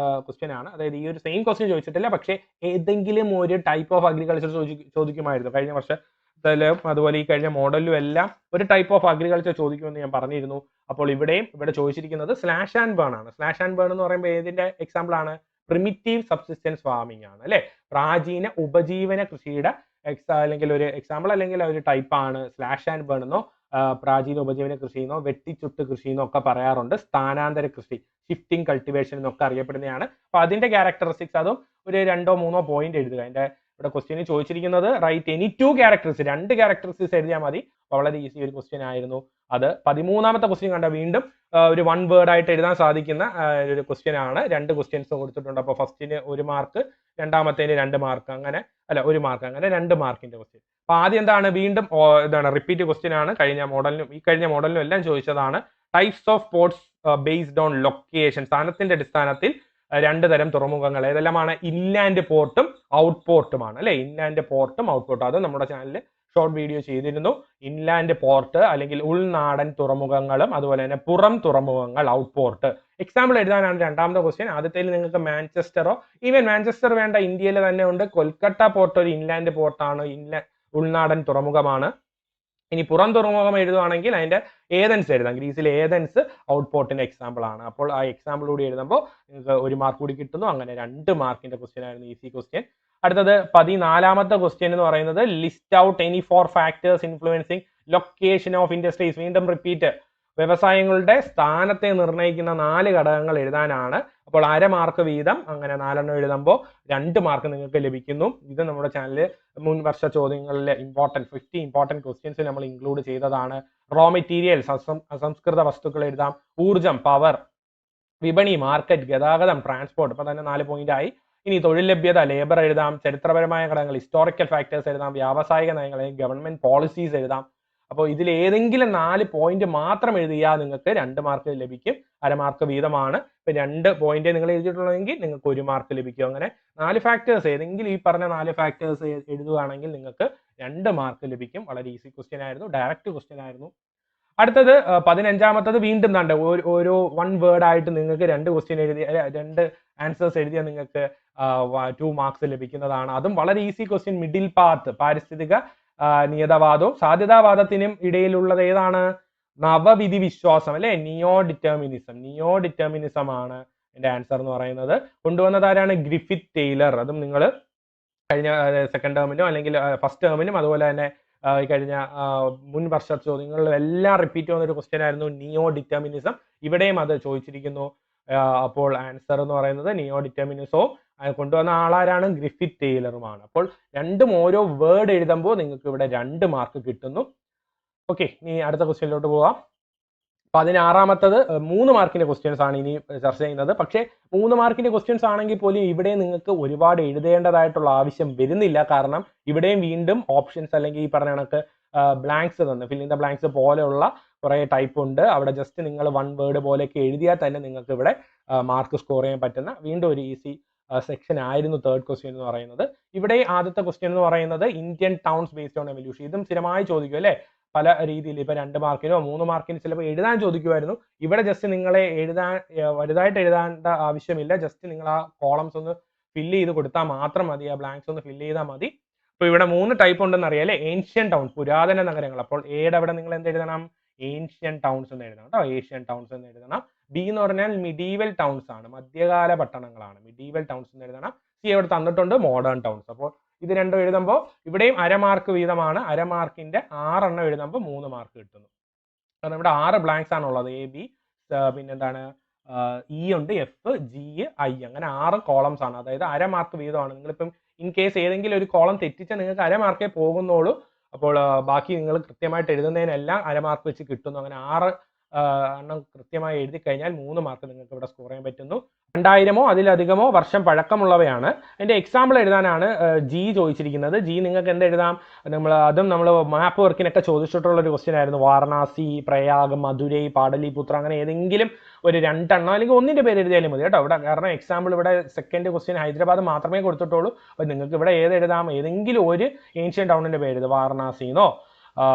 ക്വസ്റ്റ്യൻ ആണ്. അതായത് ഈ ഒരു സെയിം ക്വസ്റ്റ്യൻ ചോദിച്ചിട്ടില്ല, പക്ഷേ ഏതെങ്കിലും ഒരു ടൈപ്പ് ഓഫ് അഗ്രികൾച്ചർ ചോദിക്കുമായിരുന്നു കഴിഞ്ഞ വർഷത്തിലും അതുപോലെ ഈ കഴിഞ്ഞ മോഡലിലും എല്ലാം ഒരു ടൈപ്പ് ഓഫ് അഗ്രികൾച്ചർ ചോദിക്കുമെന്ന് ഞാൻ പറഞ്ഞിരുന്നു. അപ്പോൾ ഇവിടെ ചോദിച്ചിരിക്കുന്നത് സ്ലാഷ് ആൻഡ് ബേൺ ആണ്. സ്ലാഷ് ആൻഡ് ബേൺ എന്ന് പറയുമ്പോൾ ഏതിന്റെ എക്സാമ്പിൾ ആണ്? പ്രിമിറ്റീവ് സബ്സിസ്റ്റൻസ് ഫാമിംഗ് ആണ് അല്ലെ, പ്രാചീന ഉപജീവന കൃഷിയുടെ അല്ലെങ്കിൽ ഒരു എക്സാമ്പിൾ അല്ലെങ്കിൽ ഒരു ടൈപ്പ് ആണ് സ്ലാഷ് ആൻഡ് ബേൺ എന്നോ പ്രാചീന ഉപജീവന കൃഷി എന്നോ വെട്ടിച്ചുട്ട് കൃഷി എന്നോ ഒക്കെ പറയാറുണ്ട്. സ്ഥാനാന്തര കൃഷി, ഷിഫ്റ്റിംഗ് കൾട്ടിവേഷൻ എന്നൊക്കെ അറിയപ്പെടുന്നതാണ്. അപ്പൊ അതിന്റെ ക്യാരക്ടറിസ്റ്റിക്സ് അതും ഒരു 2-3 പോയിന്റ് എഴുതുക. അതിന്റെ ഇവിടെ ക്വസ്റ്റ്യൻ ചോദിച്ചിരിക്കുന്നത് റൈറ്റ് എനി 2 ക്യാരക്ടറിസ്റ്റിക്സ്, 2 ക്യാരക്ടറിസ്റ്റിക്സ് എഴുതിയാൽ മതി. വളരെ ഈസി ഒരു ക്വസ്റ്റ്യൻ ആയിരുന്നു അത്. 13ാമത്തെ ക്വസ്റ്റ്യൻ കണ്ട വീണ്ടും ഒരു 1 വേർഡ് ആയിട്ട് എഴുതാൻ സാധിക്കുന്ന ഒരു ക്വസ്റ്റ്യൻ ആണ്. 2 ക്വസ്റ്റ്യൻസ് കൊടുത്തിട്ടുണ്ട്. അപ്പോൾ ഫസ്റ്റിന് 1 മാർക്ക്, രണ്ടാമത്തേന് 2 മാർക്ക്, അങ്ങനെ അല്ല 1 മാർക്ക്, അങ്ങനെ 2 മാർക്കിന്റെ ക്വസ്റ്റ്യൻ. അപ്പൊ ആദ്യം എന്താണ്, വീണ്ടും ഇതാണ് റിപ്പീറ്റ് ക്വസ്റ്റ്യൻ ആണ്. ഈ കഴിഞ്ഞ മോഡലിനും എല്ലാം ചോദിച്ചതാണ്. Types of ports based on location, സ്ഥാനത്തിന്റെ അടിസ്ഥാനത്തിൽ 2 തരം തുറമുഖങ്ങൾ ഏതെല്ലാമാണ്? ഇൻലാൻഡ് പോർട്ടും ഔട്ട് പോർട്ടുമാണ് അല്ലെ. ഇൻലാൻഡ് പോർട്ടും ഔട്ട് പോർട്ടും അത് നമ്മുടെ ചാനലിൽ ഷോർട്ട് വീഡിയോ ചെയ്തിരുന്നു. ഇൻലാൻഡ് പോർട്ട് അല്ലെങ്കിൽ ഉൾനാടൻ തുറമുഖങ്ങളും അതുപോലെ തന്നെ പുറം തുറമുഖങ്ങൾ ഔട്ട് പോർട്ട്. എക്സാമ്പിൾ എഴുതാനാണ് 2ാമത്തെ ക്വസ്റ്റ്യൻ. ആദ്യത്തേൽ നിങ്ങൾക്ക് മാഞ്ചസ്റ്ററോ, ഈവൻ മാഞ്ചസ്റ്റർ വേണ്ട, ഇന്ത്യയിൽ തന്നെ ഉണ്ട്. കൊൽക്കത്ത പോർട്ട് ഒരു ഇൻലാൻഡ് പോർട്ടാണ്, ഉൾനാടൻ തുറമുഖമാണ്. ഇനി പുറം തുറമുഖം എഴുതുവാണെങ്കിൽ അതിന്റെ ഏതൻസ് എഴുതാം. ഗ്രീസിലെ ഏതൻസ് ഔട്ട് പോർട്ടിന്റെ എക്സാമ്പിൾ ആണ്. അപ്പോൾ ആ എക്സാമ്പിൾ കൂടി എഴുതുമ്പോൾ നിങ്ങൾക്ക് 1 മാർക്ക് കൂടി കിട്ടുന്നു. അങ്ങനെ 2 മാർക്കിന്റെ ക്വസ്റ്റ്യൻ ആയിരുന്നു, ഈസി ക്വസ്റ്റ്യൻ. അടുത്തത് 14ാമത്തെ ക്വസ്റ്റ്യൻ എന്ന് പറയുന്നത് list out any 4 factors influencing location of industries. വീണ്ടും റിപ്പീറ്റ്, വ്യവസായങ്ങളുടെ സ്ഥാനത്തെ നിർണ്ണയിക്കുന്ന 4 ഘടകങ്ങൾ എഴുതാനാണ്. അപ്പോൾ 1/2 മാർക്ക് വീതം, അങ്ങനെ 4 എഴുതുമ്പോൾ 2 മാർക്ക് നിങ്ങൾക്ക് ലഭിക്കുന്നു. ഇത് നമ്മുടെ ചാനലിൽ മുൻ വർഷ ചോദ്യങ്ങളിലെ 50 ഇമ്പോർട്ടന്റ് ക്വസ്റ്റ്യൻസ് നമ്മൾ ഇൻക്ലൂഡ് ചെയ്തതാണ്. റോ മെറ്റീരിയൽസ്, അസംസ്കൃത വസ്തുക്കൾ എഴുതാം. ഊർജം, പവർ. വിപണി, മാർക്കറ്റ്, ഗതാഗതം, ട്രാൻസ്പോർട്ട്, ഇപ്പൊ തന്നെ 4 പോയിന്റ് ആയി. ഇനി തൊഴിൽ ലഭ്യത, ലേബർ എഴുതാം. ചരിത്രപരമായ ഘടകങ്ങൾ, ഹിസ്റ്റോറിക്കൽ ഫാക്ടേഴ്സ് എഴുതാം. വ്യാവസായിക നയങ്ങൾ, ഗവൺമെന്റ് പോളിസീസ് എഴുതാം. അപ്പോൾ ഇതിൽ ഏതെങ്കിലും 4 പോയിന്റ് മാത്രം എഴുതിയാൽ നിങ്ങൾക്ക് 2 മാർക്ക് ലഭിക്കും. 1/2 മാർക്ക് വീതമാണ്. ഇപ്പൊ 2 പോയിന്റ് നിങ്ങൾ എഴുതിയിട്ടുള്ളതെങ്കിൽ നിങ്ങൾക്ക് 1 മാർക്ക് ലഭിക്കും. അങ്ങനെ 4 ഫാക്ടേഴ്സ്, ഏതെങ്കിലും ഈ പറഞ്ഞ 4 ഫാക്ടേഴ്സ് എഴുതുകയാണെങ്കിൽ നിങ്ങൾക്ക് 2 മാർക്ക് ലഭിക്കും. വളരെ ഈസി ക്വസ്റ്റ്യൻ ആയിരുന്നു, ഡയറക്റ്റ് ക്വസ്റ്റ്യൻ ആയിരുന്നു. അടുത്തത് 15ാമത്തത് വീണ്ടും കണ്ട് ഓരോ 1 വേർഡ് ആയിട്ട് നിങ്ങൾക്ക് 2 ക്വസ്റ്റ്യൻ എഴുതിയ 2 ആൻസേഴ്സ് എഴുതിയാൽ നിങ്ങൾക്ക് 2 മാർക്സ് ലഭിക്കുന്നതാണ്. അതും വളരെ ഈസി ക്വസ്റ്റ്യൻ. മിഡിൽ പാത്ത്, പാരിസ്ഥിതിക നിയതവാദവും സാധ്യതാവാദത്തിനും ഇടയിലുള്ളത് ഏതാണ്? നവവിധി വിശ്വാസം അല്ലെ, നിയോ ഡിറ്റർമിനിസം ആണ് എന്റെ ആൻസർ എന്ന് പറയുന്നത്. കൊണ്ടുവന്നത് ആരാണ്? Griffith Taylor. അതും നിങ്ങൾ കഴിഞ്ഞ സെക്കൻഡ് ടേമിനും അല്ലെങ്കിൽ ഫസ്റ്റ് ടേമിനും അതുപോലെ തന്നെ കഴിഞ്ഞ മുൻ വർഷ ചോദ്യങ്ങളിലും എല്ലാം റിപ്പീറ്റ് ചെയ്യുന്ന ഒരു ക്വസ്റ്റ്യൻ ആയിരുന്നു നിയോ ഡിറ്റർമിനിസം. ഇവിടെയും അത് ചോദിച്ചിരിക്കുന്നു. അപ്പോൾ ആൻസർ എന്ന് പറയുന്നത് നിയോ ഡിറ്റർമിനിസവും കൊണ്ടുവന്ന ആളാരാണ്? ഗ്രിഫിത്ത് ടെയ്ലറുമാണ്. അപ്പോൾ രണ്ടും ഓരോ വേർഡ് എഴുതുമ്പോൾ നിങ്ങൾക്ക് ഇവിടെ 2 മാർക്ക് കിട്ടുന്നു. ഓക്കെ, ഇനി അടുത്ത ക്വസ്റ്റ്യനിലോട്ട് പോവാം. 16ാമത്തത് 3 മാർക്കിന്റെ ക്വസ്റ്റ്യൻസ് ആണ് ഇനി ചർച്ച ചെയ്യുന്നത്. പക്ഷേ 3 മാർക്കിന്റെ ക്വസ്റ്റ്യൻസ് ആണെങ്കിൽ പോലും ഇവിടെ നിങ്ങൾക്ക് ഒരുപാട് എഴുതേണ്ടതായിട്ടുള്ള ആവശ്യം വരുന്നില്ല. കാരണം ഇവിടെയും വീണ്ടും ഓപ്ഷൻസ് അല്ലെങ്കിൽ ഈ പറഞ്ഞ കണക്ക് ബ്ലാങ്ക്സ് തന്നു, ഫിൽ ഇൻ ദ ബ്ലാങ്ക്സ് പോലെയുള്ള കുറെ ടൈപ്പ് ഉണ്ട്. അവിടെ ജസ്റ്റ് നിങ്ങൾ 1 വേർഡ് പോലെയൊക്കെ എഴുതിയാൽ തന്നെ നിങ്ങൾക്ക് ഇവിടെ മാർക്ക് സ്കോർ ചെയ്യാൻ പറ്റുന്ന വീണ്ടും ഒരു ഈസി സെക്ഷൻ ആയിരുന്നു 3rd ക്വസ്റ്റ്യൻ എന്ന് പറയുന്നത്. ഇവിടെ ആദ്യത്തെ ക്വസ്റ്റ്യൻ എന്ന് പറയുന്നത് Indian towns based on evolution. ഇതും സ്ഥിരമായി ചോദിക്കും അല്ലെ, പല രീതിയിൽ. ഇപ്പൊ 2 മാർക്കിനോ 3 മാർക്കിന് ചിലപ്പോൾ എഴുതാൻ ചോദിക്കുമായിരുന്നു. ഇവിടെ ജസ്റ്റ് നിങ്ങളെ വലുതായിട്ട് എഴുതേണ്ട ആവശ്യമില്ല. ജസ്റ്റ് നിങ്ങൾ ആ കോളംസ് ഒന്ന് ഫില്ല് ചെയ്ത് കൊടുത്താൽ മാത്രം മതി, ആ ബ്ലാങ്ക്സ് ഒന്ന് ഫില്ല് ചെയ്താൽ മതി. അപ്പൊ ഇവിടെ 3 ടൈപ്പ് ഉണ്ടെന്ന് അറിയാം അല്ലെ. ഏൻഷ്യൻ ടൗൺ, പുരാതന നഗരങ്ങൾ. അപ്പോൾ എയുടെ അവിടെ നിങ്ങൾ എന്ത് എഴുതണം? ഏൻഷ്യൻ ടൗൺസ് എന്ന് എഴുതണം കേട്ടോ, ഏഷ്യൻ ടൗൺസ് എന്ന് എഴുതണം. ബി എന്ന് പറഞ്ഞാൽ മിഡീവൽ ടൗൺസ് ആണ്, മധ്യകാല പട്ടണങ്ങളാണ്, മിഡീവൽ ടൗൺസ് എന്ന് എഴുതണം. സി അവിടെ തന്നിട്ടുണ്ട് മോഡേൺ ടൗൺസ്. അപ്പോൾ ഇത് രണ്ടും എഴുതുമ്പോൾ ഇവിടെയും 1/2 മാർക്ക് വീതമാണ്. 1/2 മാർക്കിന്റെ 6 എഴുതുമ്പോൾ 3 മാർക്ക് കിട്ടുന്നു. കാരണം ഇവിടെ 6 ബ്ലാങ്ക്സ് ആണുള്ളത്, എ ബി, പിന്നെന്താണ് ഇ ഉണ്ട്, എഫ്, ജി, ഐ, അങ്ങനെ 6 കോളംസ് ആണ്. അതായത് അര മാർക്ക് വീതമാണ്. നിങ്ങളിപ്പം ഇൻ കേസ് ഏതെങ്കിലും ഒരു കോളം തെറ്റിച്ചാൽ നിങ്ങൾക്ക് അര മാർക്കേ പോകുന്നുള്ളൂ. അപ്പോൾ ബാക്കി നിങ്ങൾ കൃത്യമായിട്ട് എഴുതുന്നതിനെല്ലാം അര മാർക്ക് വെച്ച് കിട്ടുന്നു. അങ്ങനെ 6 എണ്ണം കൃത്യമായി എഴുതി കഴിഞ്ഞാൽ 3 മാർക്ക് നിങ്ങൾക്ക് ഇവിടെ സ്കോർ ചെയ്യാൻ പറ്റുന്നു. 2000 അതിലധികമോ വർഷം പഴക്കമുള്ളവയാണ്. അതിന്റെ എക്സാമ്പിൾ എഴുതാനാണ് ജി ചോദിച്ചിരിക്കുന്നത്. ജി നിങ്ങൾക്ക് എന്ത് എഴുതാം? നമ്മൾ മാപ്പ് വർക്കിനൊക്കെ ചോദിച്ചിട്ടുള്ള ഒരു ക്വസ്റ്റ്യൻ ആയിരുന്നു. വാരണാസി, പ്രയാഗ്, മധുരൈ, പാടലിപുത്ര, അങ്ങനെ ഏതെങ്കിലും ഒരു 2 എണ്ണം അല്ലെങ്കിൽ ഒന്നിന്റെ പേര് എഴുതിയാലും മതി കേട്ടോ. ഇവിടെ കാരണം എക്സാമ്പിൾ ഇവിടെ സെക്കൻഡ് ക്വസ്റ്റ്യൻ ഹൈദരാബാദ് മാത്രമേ കൊടുത്തിട്ടുള്ളൂ. അപ്പോൾ നിങ്ങൾക്ക് ഇവിടെ ഏത് എഴുതാം? ഏതെങ്കിലും ഒരു ഏൻഷ്യൻ ടൗണിന്റെ പേര് എഴുതുക. വാരണാസിന്നോ,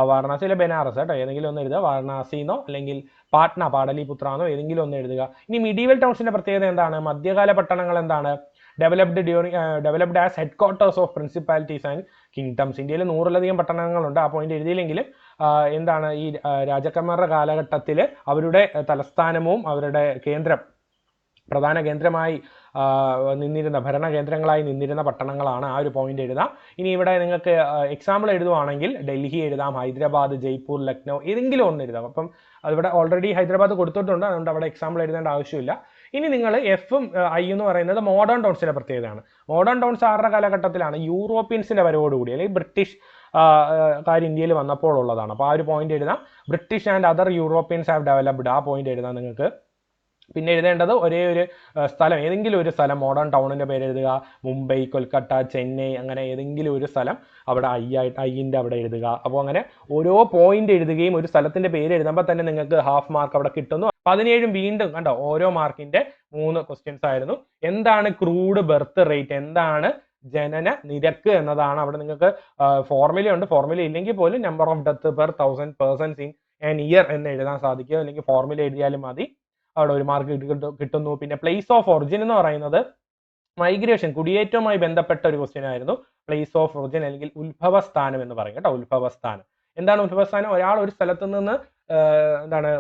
വാരണാസിയിലെ ബനാറസ് കേട്ടോ, ഏതെങ്കിലും ഒന്ന് എഴുതുക. വാരണാസിന്നോ അല്ലെങ്കിൽ പാട്ന, പാടലിപുത്രന്നോ ഏതെങ്കിലും ഒന്ന് എഴുതുക. ഇനി മിഡീവൽ ടൗൺസിന്റെ പ്രത്യേകത എന്താണ്? മധ്യകാല പട്ടണങ്ങൾ എന്താണ്? Developed as head quarters of principalities and kingdoms. ഇന്ത്യയിൽ 100-ലധികം പട്ടണങ്ങളുണ്ട്. ആ പോയിന്റ് എഴുതിയില്ലെങ്കിലും എന്താണ് ഈ രാജാക്കന്മാരുടെ കാലഘട്ടത്തിൽ അവരുടെ തലസ്ഥാനവും അവരുടെ പ്രധാന കേന്ദ്രമായി നിന്നിരുന്ന ഭരണകേന്ദ്രങ്ങളായി നിന്നിരുന്ന പട്ടണങ്ങളാണ്. ആ ഒരു പോയിന്റ് എഴുതാം. ഇനി ഇവിടെ നിങ്ങൾക്ക് എക്സാമ്പിൾ എഴുതുവാണെങ്കിൽ ഡൽഹി എഴുതാം, ഹൈദരാബാദ്, ജയ്പൂർ, ലക്നൗ, ഏതെങ്കിലും ഒന്ന് എഴുതാം. അപ്പം അതിവിടെ ഓൾറെഡി ഹൈദരാബാദ് കൊടുത്തിട്ടുണ്ട്, അതുകൊണ്ട് അവിടെ എക്സാമ്പിൾ എഴുതേണ്ട ആവശ്യമില്ല. ഇനി നിങ്ങൾ എഫും ഐ എന്ന് പറയുന്നത് മോഡേൺ ടൗൺസിന്റെ പ്രത്യേകതയാണ്. മോഡേൺ ടൗൺസ് ആരുടെ കാലഘട്ടത്തിലാണ്? യൂറോപ്യൻസിന്റെ വരവോടുകൂടി അല്ലെങ്കിൽ ബ്രിട്ടീഷ് കാര്യം ഇന്ത്യയിൽ വന്നപ്പോൾ ഉള്ളതാണ്. അപ്പോൾ ആ ഒരു പോയിന്റ് എഴുതാം. British and other Europeans have developed, ആ പോയിന്റ് എഴുതാം നിങ്ങൾക്ക്. പിന്നെ എഴുതേണ്ടത് ഒരേ ഒരു സ്ഥലം, ഏതെങ്കിലും ഒരു സ്ഥലം, മോഡേൺ ടൗണിന്റെ പേര് എഴുതുക. മുംബൈ, കൊൽക്കത്ത, ചെന്നൈ, അങ്ങനെ ഏതെങ്കിലും ഒരു സ്ഥലം അവിടെ ഐന്റെ അവിടെ എഴുതുക. അപ്പോൾ അങ്ങനെ ഓരോ പോയിന്റ് എഴുതുകയും ഒരു സ്ഥലത്തിന്റെ പേര് എഴുതുമ്പോൾ തന്നെ നിങ്ങൾക്ക് ഹാഫ് മാർക്ക് അവിടെ കിട്ടുന്നു. 17 വീണ്ടും കണ്ടോ, ഓരോ മാർക്കിന്റെ 3 ക്വസ്റ്റ്യൻസ് ആയിരുന്നു. എന്താണ് ക്രൂഡ് ബർത്ത് റേറ്റ്? എന്താണ് ജനന നിരക്ക് എന്നതാണ്. അവിടെ നിങ്ങൾക്ക് ഫോർമുല ഉണ്ട്. ഫോർമുല ഇല്ലെങ്കിൽ പോലും number of death per 1000 persons in an year എന്ന് എഴുതാൻ സാധിക്കും. അല്ലെങ്കിൽ ഫോർമുല എഴുതിയാലും മതി, അവിടെ ഒരു മാർക്ക് കിട്ടുന്നു. പിന്നെ പ്ലേസ് ഓഫ് ഒറിജിൻ എന്ന് പറയുന്നത് മൈഗ്രേഷൻ, കുടിയേറ്റവുമായി ബന്ധപ്പെട്ട ഒരു ക്വസ്റ്റ്യൻ ആയിരുന്നു. പ്ലേസ് ഓഫ് ഒറിജിൻ അല്ലെങ്കിൽ ഉത്ഭവസ്ഥാനം എന്ന് പറയും കേട്ടോ. ഉത്ഭവസ്ഥാനം എന്താണ്? ഉത്ഭവസ്ഥാനം ഒരാൾ ഒരു സ്ഥലത്ത് നിന്ന്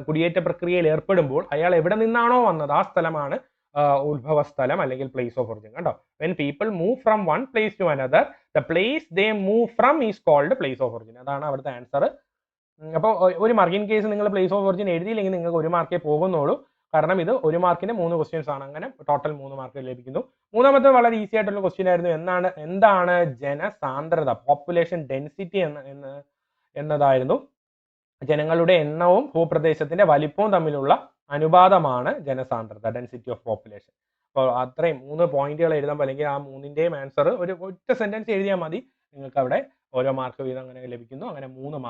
കുടിയേറ്റ പ്രക്രിയയിൽ ഏർപ്പെടുമ്പോൾ അയാൾ എവിടെ നിന്നാണോ വന്നത് ആ സ്ഥലമാണ് ഉത്ഭവസ്ഥലം അല്ലെങ്കിൽ പ്ലേസ് ഓഫ് ഒറിജിൻ കേട്ടോ. When people move from one place to another, the place they move from is called place of origin. അതാണ് അവിടുത്തെ ആൻസർ. അപ്പോൾ ഒരു മാർക്ക്, ഇൻ കേസ് നിങ്ങൾ പ്ലേസ് ഓഫ് ഒറിജിൻ എഴുതിയില്ലെങ്കിൽ നിങ്ങൾക്ക് ഒരു മാർക്കേ പോകുന്നുള്ളൂ. കാരണം ഇത് ഒരു മാർക്കിന് 3 ക്വസ്റ്റ്യൻസ് ആണ്. അങ്ങനെ ടോട്ടൽ 3 മാർക്ക് ലഭിക്കുന്നു. മൂന്നാമത്തെ വളരെ ഈസി ആയിട്ടുള്ള ക്വസ്റ്റ്യൻ ആയിരുന്നു. എന്താണ് ജനസാന്ദ്രത? പോപ്പുലേഷൻ ഡെൻസിറ്റി എന്നതായിരുന്നു. ജനങ്ങളുടെ എണ്ണവും ഭൂപ്രദേശത്തിന്റെ വലിപ്പവും തമ്മിലുള്ള അനുപാതമാണ് ജനസാന്ദ്രത, ഡെൻസിറ്റി ഓഫ് പോപ്പുലേഷൻ. അപ്പോൾ അത്രയും 3 പോയിന്റുകൾ എഴുതുമ്പോൾ അല്ലെങ്കിൽ ആ 3ന്റെയും ആൻസർ ഒരു ഒറ്റ സെന്റൻസ് എഴുതിയാൽ മതി. നിങ്ങൾക്ക് അവിടെ ഓരോ മാർക്ക് വീതം അങ്ങനെ ലഭിക്കുന്നു. അങ്ങനെ 3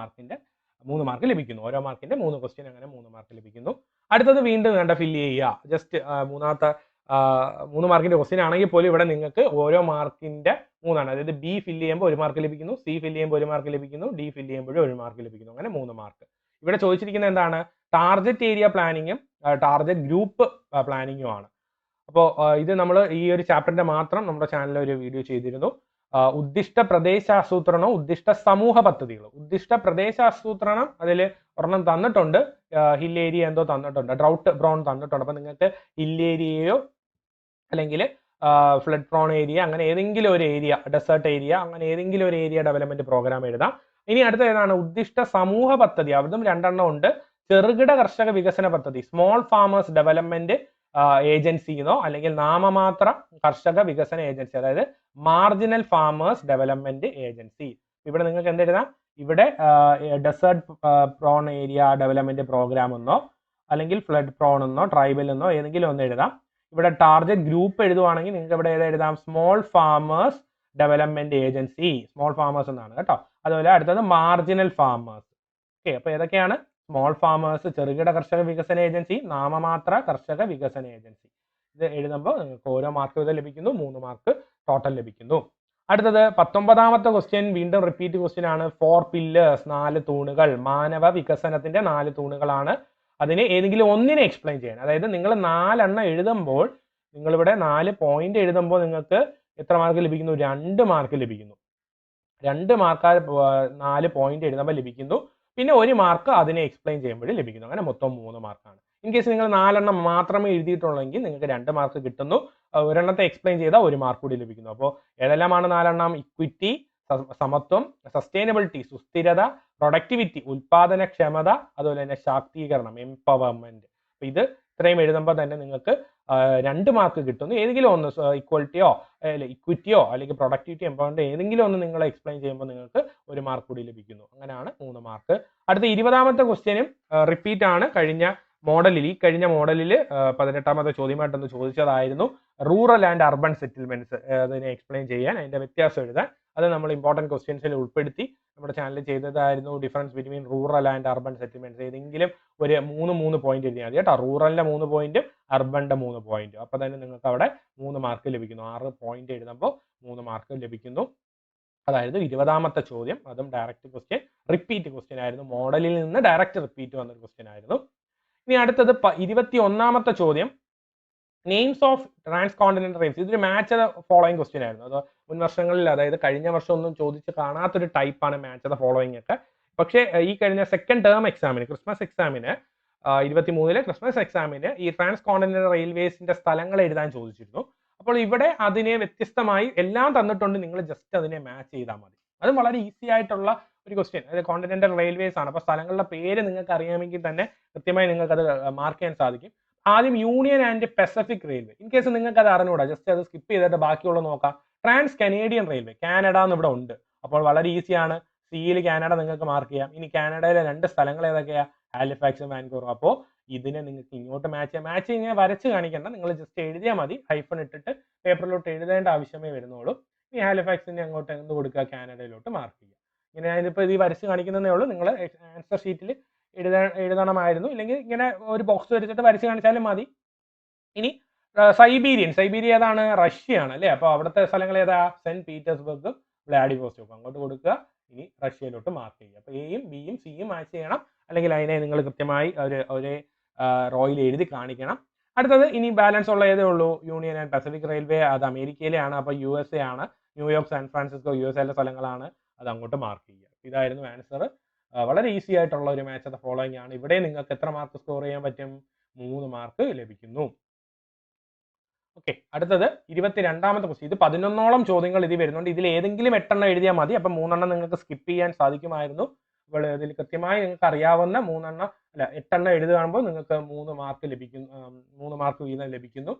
മാർക്ക് ലഭിക്കുന്നു. ഓരോ മാർക്കിന്റെ 3 ക്വസ്റ്റ്യൻ, അങ്ങനെ 3 മാർക്ക് ലഭിക്കുന്നു. അടുത്തത് വീണ്ടും വേണ്ട ഫില്ല് ചെയ്യുക. ജസ്റ്റ് 3 മാർക്കിന്റെ ക്വസ്റ്റ്യൻ ആണെങ്കിൽ പോലും ഇവിടെ നിങ്ങൾക്ക് ഓരോ മാർക്കിന്റെ 3 ആണ്. അതായത് ബി ഫില്ല് ചെയ്യുമ്പോൾ 1 മാർക്ക് ലഭിക്കുന്നു, സി ഫില്ല് ചെയ്യുമ്പോൾ 1 മാർക്ക് ലഭിക്കുന്നു, ഡി ഫില്ല് ചെയ്യുമ്പോഴും 1 മാർക്ക് ലഭിക്കുന്നു. അങ്ങനെ 3 മാർക്ക്. ഇവിടെ ചോദിച്ചിരിക്കുന്നത് എന്താണ്? ടാർഗറ്റ് ഏരിയ പ്ലാനിങ്ങും ടാർഗറ്റ് ഗ്രൂപ്പ് പ്ലാനിങ്ങും ആണ്. അപ്പോൾ ഇത് നമ്മൾ ഈ ഒരു ചാപ്റ്ററിന്റെ മാത്രം നമ്മുടെ ചാനലിൽ ഒരു വീഡിയോ ചെയ്തിരുന്നു. ഉദ്ദിഷ്ട പ്രദേശാസൂത്രണവും ഉദ്ദിഷ്ട സമൂഹ പദ്ധതികളും. ഉദ്ദിഷ്ട പ്രദേശാസൂത്രണം അതിൽ ഒരെണ്ണം തന്നിട്ടുണ്ട്, ഹിൽ ഏരിയ എന്തോ തന്നിട്ടുണ്ട്, ഡ്രൗട്ട് പ്രോൺ തന്നിട്ടുണ്ട്. അപ്പൊ നിങ്ങൾക്ക് ഹിൽ ഏരിയയോ അല്ലെങ്കിൽ ഫ്ലഡ് പ്രോൺ ഏരിയ, അങ്ങനെ ഏതെങ്കിലും ഒരു ഏരിയ, ഡെസേർട്ട് ഏരിയ, അങ്ങനെ ഏതെങ്കിലും ഒരു ഏരിയ ഡെവലപ്മെന്റ് പ്രോഗ്രാം എഴുതാം. ഇനി അടുത്ത ഏതാണ്? ഉദ്ദിഷ്ട സമൂഹ പദ്ധതി. അതും 2 എണ്ണം ഉണ്ട്. ചെറുകിട കർഷക വികസന പദ്ധതി, സ്മോൾ ഫാമേഴ്സ് ഡെവലപ്മെന്റ് ഏജൻസിന്നോ അല്ലെങ്കിൽ നാമമാത്ര കർഷക വികസന ഏജൻസി, അതായത് മാർജിനൽ ഫാമേഴ്സ് ഡെവലപ്മെന്റ് ഏജൻസി. ഇവിടെ നിങ്ങൾക്ക് എന്തെഴുതാം? ഇവിടെ desert prone area development programme എന്നോ അല്ലെങ്കിൽ ഫ്ലഡ് പ്രോൺ എന്നോ ട്രൈബൽ എന്നോ ഏതെങ്കിലും ഒന്ന് എഴുതാം. ഇവിടെ ടാർഗറ്റ് ഗ്രൂപ്പ് എഴുതുവാണെങ്കിൽ നിങ്ങൾക്ക് ഇവിടെ എഴുതാം? Small farmers development agency, small farmers എന്നാണ് കേട്ടോ. അതുപോലെ അടുത്തത് മാർജിനൽ ഫാമേഴ്സ്. ഓക്കെ, അപ്പൊ ഏതൊക്കെയാണ്? സ്മോൾ ഫാമേഴ്സ്, ചെറുകിട കർഷക വികസന ഏജൻസി, നാമമാത്ര കർഷക വികസന ഏജൻസി. ഇത് എഴുതുമ്പോൾ നിങ്ങൾക്ക് ഓരോ മാർക്ക് വീതം ലഭിക്കുന്നു. 3 മാർക്ക് ടോട്ടൽ ലഭിക്കുന്നു. അടുത്തത് 19ാമത്തെ ക്വസ്റ്റ്യൻ വീണ്ടും റിപ്പീറ്റ് ക്വസ്റ്റ്യൻ ആണ്. 4 പില്ലേഴ്സ്, 4 തൂണുകൾ, മാനവ വികസനത്തിന്റെ 4 തൂണുകളാണ്. അതിനെ ഏതെങ്കിലും ഒന്നിനെ എക്സ്പ്ലെയിൻ ചെയ്യാൻ. അതായത് നിങ്ങൾ 4 എണ്ണം എഴുതുമ്പോൾ, നിങ്ങളിവിടെ 4 പോയിന്റ് എഴുതുമ്പോൾ നിങ്ങൾക്ക് എത്ര മാർക്ക് ലഭിക്കുന്നു? 2 മാർക്ക് ലഭിക്കുന്നു. 2 മാർക്ക് 4 പോയിന്റ് എഴുതുമ്പോൾ ലഭിക്കുന്നു. പിന്നെ 1 മാർക്ക് അതിനെ എക്സ്പ്ലെയിൻ ചെയ്യുമ്പോൾ ലഭിക്കുന്നു. അങ്ങനെ മൊത്തം 3 മാർക്കാണ്. ഇൻ കേസ് നിങ്ങൾ 4 എണ്ണം മാത്രമേ എഴുതിയിട്ടുള്ളെങ്കിൽ നിങ്ങൾക്ക് 2 മാർക്ക് കിട്ടുന്നു. ഒരെണ്ണത്തെ എക്സ്പ്ലെയിൻ ചെയ്താൽ 1 മാർക്ക് കൂടി ലഭിക്കുന്നു. അപ്പോൾ ഏതെല്ലാമാണ് 4 എണ്ണം? ഇക്വിറ്റി, സമത്വം, സസ്റ്റൈനബിലിറ്റി, സുസ്ഥിരത, പ്രൊഡക്ടിവിറ്റി, ഉൽപാദനക്ഷമത, അതുപോലെ തന്നെ ശാക്തീകരണം, എംപവർമെന്റ്. അപ്പൊ ഇത് ഇത്രയും എഴുതുമ്പോൾ തന്നെ നിങ്ങൾക്ക് 2 മാർക്ക് കിട്ടുന്നു. ഏതെങ്കിലും ഒന്ന് ഇക്വാലിറ്റിയോ ഇക്വിറ്റിയോ അല്ലെങ്കിൽ പ്രൊഡക്ടിവിറ്റി എംപവർമെന്റ് ഏതെങ്കിലും ഒന്ന് നിങ്ങൾ എക്സ്പ്ലെയിൻ ചെയ്യുമ്പോൾ നിങ്ങൾക്ക് 1 മാർക്ക് കൂടി ലഭിക്കുന്നു. അങ്ങനെയാണ് 3 മാർക്ക്. അടുത്ത 20ാമത്തെ ക്വസ്റ്റ്യനും റിപ്പീറ്റ് ആണ്. കഴിഞ്ഞ മോഡലിൽ 18ാമത്തെ ചോദ്യമായിട്ടൊന്ന് ചോദിച്ചതായിരുന്നു. റൂറൽ ആൻഡ് അർബൻ സെറ്റിൽമെന്റ്സ് അതിനെ എക്സ്പ്ലെയിൻ ചെയ്യാൻ, അതിന്റെ വ്യത്യാസം എഴുതാൻ. അത് നമ്മൾ ഇമ്പോർട്ടൻറ്റ് ക്വസ്റ്റ്യൻസിൽ ഉൾപ്പെടുത്തി നമ്മുടെ ചാനലിൽ ചെയ്തതായിരുന്നു. Difference between rural and urban settlements ഏതെങ്കിലും ഒരു 3 പോയിന്റ് എഴുതിയാൽ മതി കേട്ടോ. റൂറലിന്റെ 3 പോയിന്റും അർബന്റെ 3 പോയിന്റും. അപ്പോൾ തന്നെ നിങ്ങൾക്ക് അവിടെ 3 മാർക്ക് ലഭിക്കുന്നു. 6 പോയിന്റ് എഴുതുമ്പോൾ 3 മാർക്ക് ലഭിക്കുന്നു. അതായത് 20ാമത്തെ ചോദ്യം, അതും ഡയറക്റ്റ് ക്വസ്റ്റ്യൻ, റിപ്പീറ്റ് ക്വസ്റ്റ്യൻ ആയിരുന്നു. മോഡലിൽ നിന്ന് ഡയറക്റ്റ് റിപ്പീറ്റ് വന്നൊരു ക്വസ്റ്റ്യൻ ആയിരുന്നു. ഇനി അടുത്തത് 21ാമത്തെ ചോദ്യം, names of transcontinental rails. ഇതൊരു മാച്ച് ദ ഫോളോയിങ് ക്വസ്റ്റ്യൻ ആയിരുന്നു. അത് മുൻ വർഷങ്ങളിൽ, അതായത് കഴിഞ്ഞ വർഷം ഒന്നും ചോദിച്ച് കാണാത്തൊരു ടൈപ്പാണ് മാച്ച് ദ ഫോളോയിങ് ഒക്കെ. പക്ഷേ ഈ കഴിഞ്ഞ സെക്കൻഡ് ടേം എക്സാമിന്, ക്രിസ്മസ് എക്സാമിന് 23-ലെ ക്രിസ്മസ് എക്സാമിന് ഈ ട്രാൻസ് കോണ്ടിനെന്റൽ റെയിൽവേസിന്റെ സ്ഥലങ്ങൾ എഴുതാൻ ചോദിച്ചിരുന്നു. അപ്പോൾ ഇവിടെ അതിനെ വ്യത്യസ്തമായി എല്ലാം തന്നിട്ടുണ്ട്, നിങ്ങൾ ജസ്റ്റ് അതിനെ മാച്ച് ചെയ്താൽ മതി. അതും വളരെ ഈസി ആയിട്ടുള്ള ഒരു ക്വസ്റ്റ്യൻ. അതായത് കോണ്ടിനെന്റൽ റെയിൽവേസ് ആണ്. അപ്പോൾ സ്ഥലങ്ങളുടെ പേര് നിങ്ങൾക്ക് അറിയാമെങ്കിൽ തന്നെ കൃത്യമായി നിങ്ങൾക്ക് അത് മാർക്ക് ചെയ്യാൻ സാധിക്കും. ആദ്യം union and Pacific railway. In case നിങ്ങൾക്ക് അത് അറിഞ്ഞൂടാ, ജസ്റ്റ് അത് സ്കിപ്പ് ചെയ്തിട്ട് ബാക്കിയുള്ള നോക്കാം. ട്രാൻസ് കനേഡിയൻ റെയിൽവേ, കാനഡ എന്ന് ഇവിടെ ഉണ്ട്. അപ്പോൾ വളരെ ഈസിയാണ്. സിയിൽ കാനഡ നിങ്ങൾക്ക് മാർക്ക് ചെയ്യാം. ഇനി കാനഡയിലെ 2 സ്ഥലങ്ങൾ ഏതൊക്കെയാ? ഹാലിഫാക്സും വാൻകൂവറും. അപ്പോൾ ഇതിനെ നിങ്ങൾക്ക് ഇങ്ങോട്ട് മാച്ച് ഇങ്ങനെ വരച്ച് കാണിക്കേണ്ട, നിങ്ങൾ ജസ്റ്റ് എഴുതിയാൽ മതി. ഹൈഫൺ ഇട്ടിട്ട് പേപ്പറിലോട്ട് എഴുതേണ്ട ആവശ്യമേ വരുന്നുള്ളൂ. ഈ ഹാലിഫാക്സിനെ അങ്ങോട്ട് എന്ത് കൊടുക്കുക? കാനഡയിലോട്ട് മാർക്ക് ചെയ്യുക. ഇങ്ങനെ ഇതിപ്പോൾ ഇത് വരച്ച് കാണിക്കുന്നതേ ഉള്ളൂ. നിങ്ങൾ ആൻസർ ഷീറ്റിൽ എഴുതണമായിരുന്നു. ഇല്ലെങ്കിൽ ഇങ്ങനെ ഒരു ബോക്സ് വരച്ചിട്ട് വരച്ച് കാണിച്ചാലും മതി. ഇനി സൈബീരിയ ഏതാണ്? റഷ്യയാണ് അല്ലേ? അപ്പോൾ അവിടുത്തെ സ്ഥലങ്ങൾ ഏതാ? സെന്റ് പീറ്റേഴ്സ്ബർഗും വ്ളാഡിവോസ്റ്റോക്കും. അങ്ങോട്ട് കൊടുക്കുക. ഇനി റഷ്യയിലോട്ട് മാർക്ക് ചെയ്യുക. അപ്പോൾ എയും ബിയും സിയും മാച്ച് ചെയ്യണം, അല്ലെങ്കിൽ അതിനെ നിങ്ങൾ കൃത്യമായി ഒരേ റോയിൽ എഴുതി കാണിക്കണം. അടുത്തത് ഇനി ബാലൻസ് ഉള്ള ഏതേ ഉള്ളൂ? യൂണിയൻ ആൻഡ് പസഫിക് റെയിൽവേ, അത് അമേരിക്കയിലെയാണ്. അപ്പോൾ USA ആണ്. ന്യൂയോർക്ക്, സാൻ ഫ്രാൻസിസ്കോ USA സ്ഥലങ്ങളാണ്. അത് അങ്ങോട്ട് മാർക്ക് ചെയ്യുക. ഇതായിരുന്നു ആൻസർ. വളരെ ഈസി ആയിട്ടുള്ള ഒരു മാച്ച് ദ ഫോളോയിങ് ആണ്. ഇവിടെ നിങ്ങൾക്ക് എത്ര മാർക്ക് സ്കോർ ചെയ്യാൻ പറ്റും? 3 മാർക്ക് ലഭിക്കുന്നു. ഓക്കെ, അടുത്തത് 22ാമത്തെ ക്വസ്റ്റ്യൻ. ഇത് 11ഓളം ചോദ്യങ്ങൾ ഇതിൽ വരുന്നുണ്ട്. ഇതിൽ ഏതെങ്കിലും 8 എഴുതിയാൽ മതി. അപ്പം 3 നിങ്ങൾക്ക് സ്കിപ്പ് ചെയ്യാൻ സാധിക്കുമായിരുന്നു. അപ്പോൾ ഇതിൽ കൃത്യമായി നിങ്ങൾക്ക് അറിയാവുന്ന 8 എഴുതുകയാകുമ്പോൾ നിങ്ങൾക്ക് 3 മാർക്ക് ലഭിക്കുന്നു. 3 മാർക്ക് വീതം ലഭിക്കുന്നു.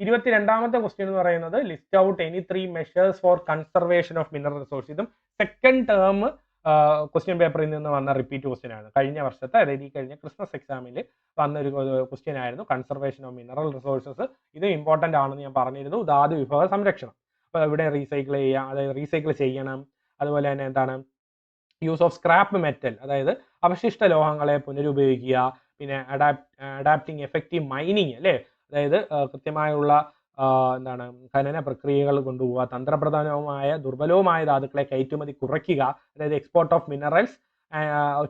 22ാമത്തെ ക്വസ്റ്റ്യൻ എന്ന് പറയുന്നത് list out any 3 measures four conservation of mineral resource. ഇതും സെക്കൻഡ് ടേം ക്വസ്റ്റ്യൻ പേപ്പറിൽ നിന്ന് വന്ന റിപ്പീറ്റ് ക്വസ്റ്റ്യൻ ആണ്. കഴിഞ്ഞ വർഷത്തെ, അതായത് ഈ കഴിഞ്ഞ ക്രിസ്മസ് എക്സാമിൽ വന്നൊരു ക്വസ്റ്റ്യൻ ആയിരുന്നു, കൺസർവേഷൻ ഓഫ് മിനറൽ റിസോഴ്സസ്. ഇത് ഇമ്പോർട്ടൻ്റ് ആണെന്ന് ഞാൻ പറഞ്ഞിരുന്നു. ധാതു വിഭവ സംരക്ഷണം. അപ്പോൾ ഇവിടെ റീസൈക്കിൾ ചെയ്യാം, അതായത് റീസൈക്കിൾ ചെയ്യണം. അതുപോലെ തന്നെ എന്താണ്? യൂസ് ഓഫ് സ്ക്രാപ്പ് മെറ്റൽ, അതായത് അവശിഷ്ട ലോഹങ്ങളെ പുനരുപയോഗിക്കുക. പിന്നെ അഡാപ്റ്റിംഗ് എഫക്റ്റീവ് മൈനിങ് അല്ലേ? അതായത് കൃത്യമായുള്ള എന്താണ് ഖനന പ്രക്രിയകൾ കൊണ്ടുപോവുക. തന്ത്രപ്രധാനവുമായ ദുർബലവുമായ ധാതുക്കളെ കയറ്റുമതി കുറയ്ക്കുക. അതായത് export of minerals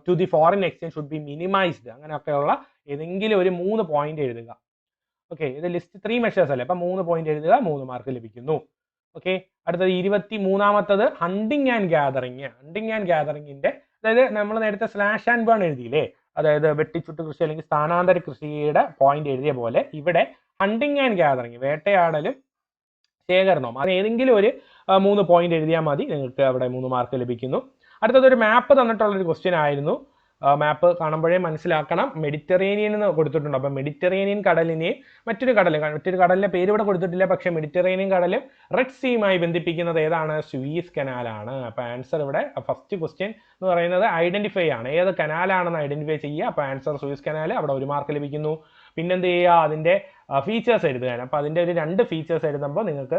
to the foreign exchange should be minimised. അങ്ങനെയൊക്കെയുള്ള ഏതെങ്കിലും ഒരു 3 പോയിന്റ് എഴുതുക. ഓക്കെ, ഇത് ലിസ്റ്റ് 3 മെഷേഴ്സ് അല്ലേ? അപ്പം 3 പോയിന്റ് എഴുതുക, 3 മാർക്ക് ലഭിക്കുന്നു. ഓക്കെ, അടുത്തത് 23ാമത്തത് hunting and gathering. Hunting and ഗ്യാതറിങ്ങിന്റെ, അതായത് നമ്മൾ നേരത്തെ സ്ലാഷ് ആൻഡ് ബേൺ എഴുതിയില്ലേ? അതായത് വെട്ടിച്ചുട്ട് കൃഷി അല്ലെങ്കിൽ സ്ഥാനാന്തര കൃഷിയുടെ പോയിന്റ് എഴുതിയ പോലെ ഇവിടെ ഹണ്ടിങ് ആൻഡ് ഗ്യാതറിങ്, വേട്ടയാടലും ശേഖരണവും, അത് ഏതെങ്കിലും ഒരു 3 പോയിന്റ് എഴുതിയാൽ മതി. നിങ്ങൾക്ക് അവിടെ 3 മാർക്ക് ലഭിക്കുന്നു. അടുത്തത് ഒരു മാപ്പ് തന്നിട്ടുള്ളൊരു ക്വസ്റ്റ്യൻ ആയിരുന്നു. മാപ്പ് കാണുമ്പോഴേ മനസ്സിലാക്കണം. മെഡിറ്ററേനിയൻ എന്ന് കൊടുത്തിട്ടുണ്ട്. അപ്പം മെഡിറ്ററേനിയൻ കടലിനെയും മറ്റൊരു കടലിന്റെ പേര് ഇവിടെ കൊടുത്തിട്ടില്ല. പക്ഷേ മെഡിറ്ററേനിയൻ കടലും റെഡ് സീയുമായി ബന്ധിപ്പിക്കുന്നത് ഏതാണ്? സൂയിസ് കനാലാണ്. അപ്പോൾ ആൻസർ ഇവിടെ ഫസ്റ്റ് ക്വസ്റ്റ്യൻ എന്ന് പറയുന്നത് ഐഡന്റിഫൈ ആണ്. ഏത് കനാലാണെന്ന് ഐഡന്റിഫൈ ചെയ്യുക. അപ്പോൾ ആൻസർ സൂയിസ് കനാൽ. അവിടെ 1 മാർക്ക് ലഭിക്കുന്നു. പിന്നെന്ത് ചെയ്യുക? അതിൻ്റെ ഫീച്ചേഴ്സ് എഴുതുകയാണ്. അപ്പോൾ അതിൻ്റെ ഒരു 2 ഫീച്ചേഴ്സ് എഴുതുമ്പോൾ നിങ്ങൾക്ക്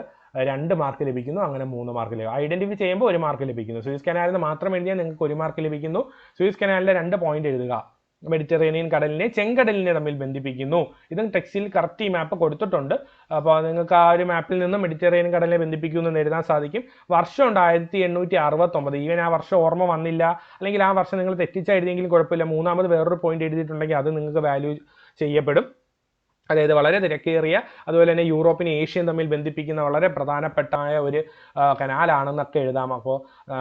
2 മാർക്ക് ലഭിക്കുന്നു. അങ്ങനെ 3 മാർക്ക് ലഭിക്കും. ഐഡന്റിഫൈ ചെയ്യുമ്പോൾ 1 മാർക്ക് ലഭിക്കുന്നു. സൂയിസ് കനാലിന് മാത്രം എഴുതിയാൽ നിങ്ങൾക്ക് 1 മാർക്ക് ലഭിക്കുന്നു. സൂയിസ് കനാലിലെ 2 പോയിന്റ് എഴുതുക. മെഡിറ്ററേനിയൻ കടലിനെ ചെങ്കടലിനെ തമ്മിൽ ബന്ധിപ്പിക്കുന്നു. ഇതും ടെക്സ്റ്റിൽ കറക്റ്റ് ഈ മാപ്പ് കൊടുത്തിട്ടുണ്ട്. അപ്പോൾ നിങ്ങൾക്ക് ആ ഒരു മാപ്പിൽ നിന്ന് മെഡിറ്ററേനിയൻ കടലിനെ ബന്ധിപ്പിക്കുമെന്ന് എഴുതാൻ സാധിക്കും. വർഷം ഉണ്ട് 1869. ഈവൻ ആ വർഷം ഓർമ്മ വന്നില്ല, അല്ലെങ്കിൽ ആ വർഷം നിങ്ങൾ തെറ്റിച്ച എഴുതിയെങ്കിലും കുഴപ്പമില്ല. 3ാമത് വേറൊരു പോയിന്റ് എഴുതിയിട്ടുണ്ടെങ്കിൽ അത് നിങ്ങൾക്ക് വാല്യൂ ചെയ്യപ്പെടും. അതായത് വളരെ തിരക്കേറിയ, അതുപോലെ തന്നെ യൂറോപ്പിനെ ഏഷ്യയും തമ്മിൽ ബന്ധിപ്പിക്കുന്ന വളരെ പ്രധാനപ്പെട്ട ഒരു കനാലാണെന്നൊക്കെ എഴുതാം. അപ്പോൾ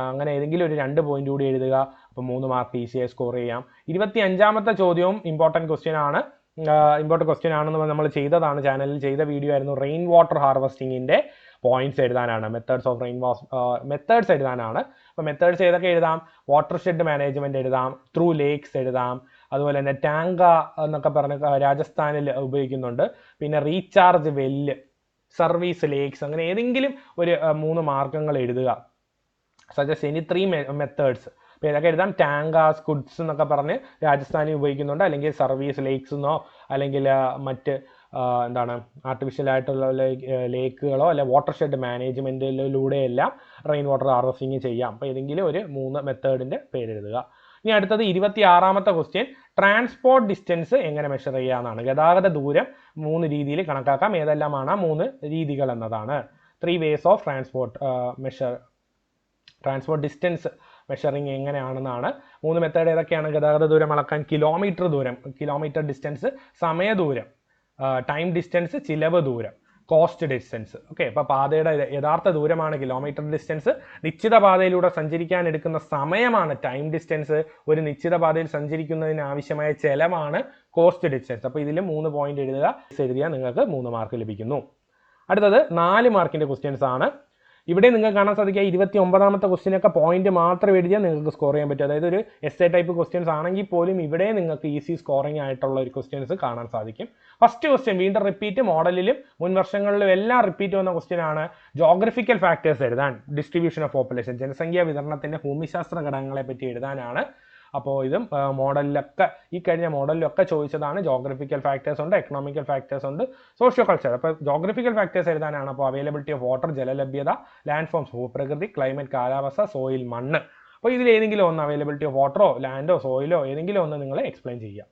അങ്ങനെ ഏതെങ്കിലും ഒരു 2 പോയിന്റ് കൂടി എഴുതുക. അപ്പോൾ 3 മാർക്ക് ഈസിയായി സ്കോർ ചെയ്യാം. 25ാമത്തെ ചോദ്യവും ഇമ്പോർട്ടൻറ്റ് ക്വസ്റ്റ്യൻ ആണെന്ന് നമ്മൾ ചെയ്തതാണ്, ചാനലിൽ ചെയ്ത വീഡിയോ ആയിരുന്നു. റെയിൻ വാട്ടർ ഹാർവെസ്റ്റിങ്ങിൻ്റെ പോയിന്റ്സ് എഴുതാനാണ്, മെത്തേഡ്സ് എഴുതാനാണ്. അപ്പോൾ മെത്തേഡ്സ് ഏതൊക്കെ എഴുതാം? വാട്ടർ ഷെഡ് മാനേജ്മെന്റ് എഴുതാം, ത്രൂ ലേക്സ് എഴുതാം, അതുപോലെ തന്നെ ടാങ്ക എന്നൊക്കെ പറഞ്ഞ് രാജസ്ഥാനിൽ ഉപയോഗിക്കുന്നുണ്ട്. പിന്നെ റീചാർജ് വെല്ല്, സർവീസ് ലേക്സ്, അങ്ങനെ ഏതെങ്കിലും ഒരു 3 മാർഗങ്ങൾ എഴുതുക. Suggest any 3 methods. അപ്പോൾ ഏതൊക്കെ എഴുതാം? ടാങ്ക, സ്കുഡ്സ് എന്നൊക്കെ പറഞ്ഞ് രാജസ്ഥാനിൽ ഉപയോഗിക്കുന്നുണ്ട്, അല്ലെങ്കിൽ സർവീസ് ലേക്സ് എന്നോ, അല്ലെങ്കിൽ മറ്റ് എന്താണ് ആർട്ടിഫിഷ്യൽ ആയിട്ടുള്ള ലേക്കുകളോ അല്ലെ വാട്ടർ ഷെഡ് മാനേജ്മെൻറ്റിലൂടെയെല്ലാം റെയിൻ വാട്ടർ ഹാർവസ്റ്റിംഗ് ചെയ്യാം. അപ്പോൾ ഏതെങ്കിലും ഒരു 3 മെത്തേഡിൻ്റെ പേരെഴുതുക. ഇനി അടുത്തത് 26ാമത്തെ ക്വസ്റ്റ്യൻ, ട്രാൻസ്പോർട്ട് ഡിസ്റ്റൻസ് എങ്ങനെ മെഷർ ചെയ്യാമെന്നാണ്. ഗതാഗത ദൂരം 3 രീതിയിൽ കണക്കാക്കാം. ഏതെല്ലാമാണ് ആ 3 രീതികൾ എന്നതാണ്. 3 ways of transport distance measuring എങ്ങനെയാണെന്നാണ്. 3 മെത്തേഡ് ഏതൊക്കെയാണ്? ഗതാഗത ദൂരം അളക്കാൻ കിലോമീറ്റർ ദൂരം, കിലോമീറ്റർ ഡിസ്റ്റൻസ്, സമയദൂരം, ടൈം ഡിസ്റ്റൻസ്, ചിലവ് ദൂരം, കോസ്റ്റ് ഡിസ്റ്റൻസ്. ഓക്കെ, അപ്പോൾ പാതയുടെ യഥാർത്ഥ ദൂരമാണ് കിലോമീറ്റർ ഡിസ്റ്റൻസ്, നിശ്ചിത പാതയിലൂടെ സഞ്ചരിക്കാൻ എടുക്കുന്ന സമയമാണ് ടൈം ഡിസ്റ്റൻസ്, ഒരു നിശ്ചിത പാതയിൽ സഞ്ചരിക്കുന്നതിന് ആവശ്യമായ ചെലവാണ് കോസ്റ്റ് ഡിസ്റ്റൻസ്. അപ്പോൾ ഇതിൽ 3 പോയിന്റ് എഴുതിയാൽ നിങ്ങൾക്ക് 3 മാർക്ക് ലഭിക്കുന്നു. അടുത്തത് 4 മാർക്കിന്റെ ക്വസ്റ്റ്യൻസ് ആണ്. ഇവിടെ നിങ്ങൾക്ക് കാണാൻ സാധിക്കുക 29ാമത്തെ ക്വസ്റ്റ്യനൊക്കെ പോയിന്റ് മാത്രം എഴുതിയാൽ നിങ്ങൾക്ക് സ്കോർ ചെയ്യാൻ പറ്റും. അതായത് ഒരു എസ്എ ടൈപ്പ് ക്വസ്റ്റ്യൻസ് ആണെങ്കിൽ പോലും ഇവിടെ നിങ്ങൾക്ക് ഈസി സ്കോറിംഗ് ആയിട്ടുള്ള ഒരു ക്വസ്റ്റ്യൻസ് കാണാൻ സാധിക്കും. ഫസ്റ്റ് ക്വസ്റ്റ്യൻ വീണ്ടും റിപ്പീറ്റ്, മോഡലിലും മുൻ വർഷങ്ങളിലും എല്ലാം റിപ്പീറ്റ് വന്ന ക്വസ്റ്റ്യൻ ആണ്. ജോഗ്രഫിക്കൽ ഫാക്ടേഴ്സ് എഴുതാൻ, ഡിസ്ട്രിബ്യൂഷൻ ഓഫ് പോപ്പുലേഷൻ, ജനസംഖ്യാ വിതരണത്തിന്റെ ഭൂമിശാസ്ത്ര ഘടകങ്ങളെ പറ്റി എഴുതാനാണ്. അപ്പോൾ ഇതും മോഡലിലൊക്കെ, ഈ കഴിഞ്ഞ മോഡലിലൊക്കെ ചോദിച്ചതാണ്. ജോഗ്രഫിക്കൽ ഫാക്ടേഴ്സ് ഉണ്ട്, എക്കണോമിക്കൽ ഫാക്ടേഴ്സ് ഉണ്ട്, സോഷ്യോ കൾച്ചർ. അപ്പോൾ ജോഗ്രഫിക്കൽ ഫാക്ടേഴ്സ് എഴുതാനാണ്. അപ്പോൾ അവൈലബിലിറ്റി ഓഫ് വാട്ടർ, ജലലഭ്യത, ലാൻഡ് ഫോംസ് ഭൂപ്രകൃതി, ക്ലൈമറ്റ് കാലാവസ്ഥ, സോയിൽ മണ്ണ്. അപ്പോൾ ഇതിൽ ഏതെങ്കിലും ഒന്ന്, അവൈലബിലിറ്റി ഓഫ് വാട്ടറോ ലാൻഡോ സോയിലോ ഏതെങ്കിലും ഒന്ന് നിങ്ങൾ എക്സ്പ്ലെയിൻ ചെയ്യുക.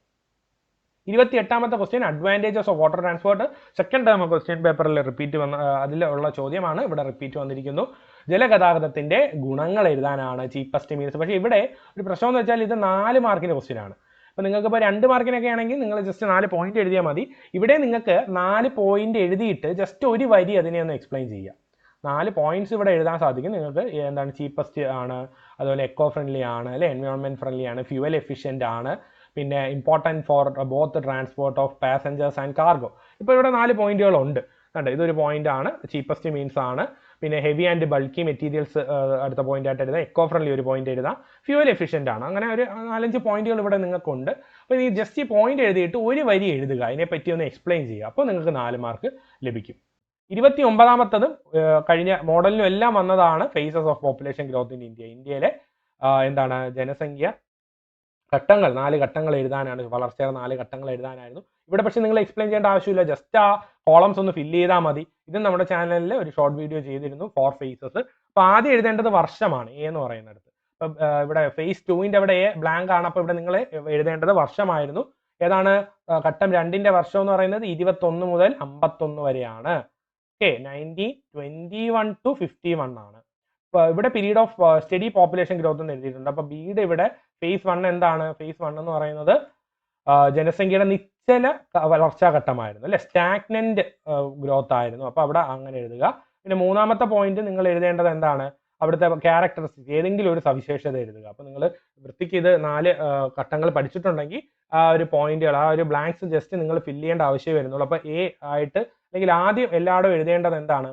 28ാമത്തെ question, advantages of water transport. Second term question പേപ്പറിൽ റിപ്പീറ്റ് വന്ന അതിലുള്ള ചോദ്യമാണ് ഇവിടെ റിപ്പീറ്റ് വന്നിരിക്കുന്നു. ജലഗതാഗതത്തിന്റെ ഗുണങ്ങൾ എഴുതാനാണ് ചീപ്പസ്റ്റ് മീൻസ്. പക്ഷേ ഇവിടെ ഒരു പ്രശ്നം എന്ന് വെച്ചാൽ ഇത് 4 മാർക്കിന്റെ ക്വസ്റ്റ്യൻ ആണ്. അപ്പോൾ നിങ്ങൾക്ക് ഇപ്പോൾ 2 മാർക്കിനൊക്കെ ആണെങ്കിൽ നിങ്ങൾ ജസ്റ്റ് 4 പോയിന്റ് എഴുതിയാൽ മതി. ഇവിടെ നിങ്ങൾക്ക് 4 പോയിന്റ് എഴുതിയിട്ട് ജസ്റ്റ് ഒരു വരി അതിനെ ഒന്ന് എക്സ്പ്ലെയിൻ ചെയ്യുക. 4 പോയിന്റ്സ് ഇവിടെ എഴുതാൻ സാധിക്കും നിങ്ങൾക്ക്. എന്താണ് ചീപ്പസ്റ്റ് ആണ്, അതുപോലെ എക്കോ ഫ്രണ്ട്ലി ആണ്, അല്ലെ എൻവയോൺമെന്റ് ഫ്രണ്ട്ലി ആണ്, ഫ്യൂവൽ എഫിഷ്യന്റ് ആണ്, പിന്നെ important for both transport of passengers and cargo. ഇപ്പോൾ ഇവിടെ 4 പോയിന്റുകളുണ്ട്. കണ്ടോ, ഇതൊരു പോയിന്റ് ആണ്, ചീപ്പസ്റ്റ് മീൻസ് ആണ്. പിന്നെ ഹെവി ആൻഡ് ബൾക്കി മെറ്റീരിയൽസ് അടുത്ത പോയിന്റ് ആയിട്ട് എഴുതാം. എക്കോ ഫ്രണ്ട്ലി ഒരു പോയിന്റ് എഴുതാം. ഫ്യൂവൽ എഫിഷ്യന്റ് ആണ്. അങ്ങനെ ഒരു 4-5 പോയിന്റുകൾ ഇവിടെ നിങ്ങൾക്കുണ്ട്. അപ്പോൾ ഈ ജസ്റ്റ് ഈ പോയിന്റ് എഴുതിയിട്ട് ഒരു വരി എഴുതുക, അതിനെപ്പറ്റി ഒന്ന് എക്സ്പ്ലെയിൻ ചെയ്യുക. അപ്പോൾ നിങ്ങൾക്ക് 4 മാർക്ക് ലഭിക്കും. 29ാമത്തതും കഴിഞ്ഞ മോഡലിനും എല്ലാം വന്നതാണ്. Phases of population growth in India. ഇന്ത്യയിലെ എന്താണ് ജനസംഖ്യ ഘട്ടങ്ങൾ, 4 ഘട്ടങ്ങൾ എഴുതാനാണ്. വളർച്ചയുടെ 4 ഘട്ടങ്ങൾ എഴുതാനായിരുന്നു. ഇവിടെ പക്ഷെ നിങ്ങൾ എക്സ്പ്ലെയിൻ ചെയ്യേണ്ട ആവശ്യമില്ല. ജസ്റ്റ് ആ കോളംസ് ഒന്ന് ഫില്ല് ചെയ്താൽ മതി. ഇത് നമ്മുടെ ചാനലിൽ ഒരു ഷോർട്ട് വീഡിയോ ചെയ്തിരുന്നു, 4 ഫേസസ്. അപ്പോൾ ആദ്യം എഴുതേണ്ടത് വർഷമാണ്, എ എന്ന് പറയുന്നിടത്ത്. അപ്പം ഇവിടെ ഫേസ് 2ന്റെ അവിടെ എ ബ്ലാങ്ക് ആണ്. അപ്പോൾ ഇവിടെ നിങ്ങൾ എഴുതേണ്ടത് വർഷമായിരുന്നു. ഏതാണ് ഘട്ടം 2ന്റെ വർഷം എന്ന് പറയുന്നത് 21 മുതൽ 51 വരെയാണ്. ഓക്കെ, 1921 to 51 ആണ്. ഇവിടെ period of study population growth എന്ന് എഴുതിയിട്ടുണ്ട്. അപ്പോൾ ബിയുടെ ഇവിടെ ഫേസ് 1 എന്താണ്? ഫേസ് 1 എന്ന് പറയുന്നത് ജനസംഖ്യയുടെ നിശ്ചല വളർച്ചാ ഘട്ടമായിരുന്നു, അല്ലെ, സ്റ്റാഗ്നന്റ് ഗ്രോത്ത് ആയിരുന്നു. അപ്പോൾ അവിടെ അങ്ങനെ എഴുതുക. പിന്നെ 3ാമത്തെ പോയിന്റ് നിങ്ങൾ എഴുതേണ്ടത് എന്താണ്? അവിടുത്തെ ക്യാരക്ടറിസ്റ്റിക്സ്, ഏതെങ്കിലും ഒരു സവിശേഷത എഴുതുക. അപ്പോൾ നിങ്ങൾ വൃത്തിക്ക് ഇത് 4 ഘട്ടങ്ങൾ പഠിച്ചിട്ടുണ്ടെങ്കിൽ ആ ഒരു പോയിന്റുകൾ, ആ ഒരു ബ്ലാങ്ക്സ് ജസ്റ്റ് നിങ്ങൾ ഫില്ല് ചെയ്യേണ്ട ആവശ്യമേ വരുന്നുള്ളൂ. അപ്പോൾ എ ആയിട്ട് അല്ലെങ്കിൽ ആദ്യം എല്ലായിടും എഴുതേണ്ടത് എന്താണ്?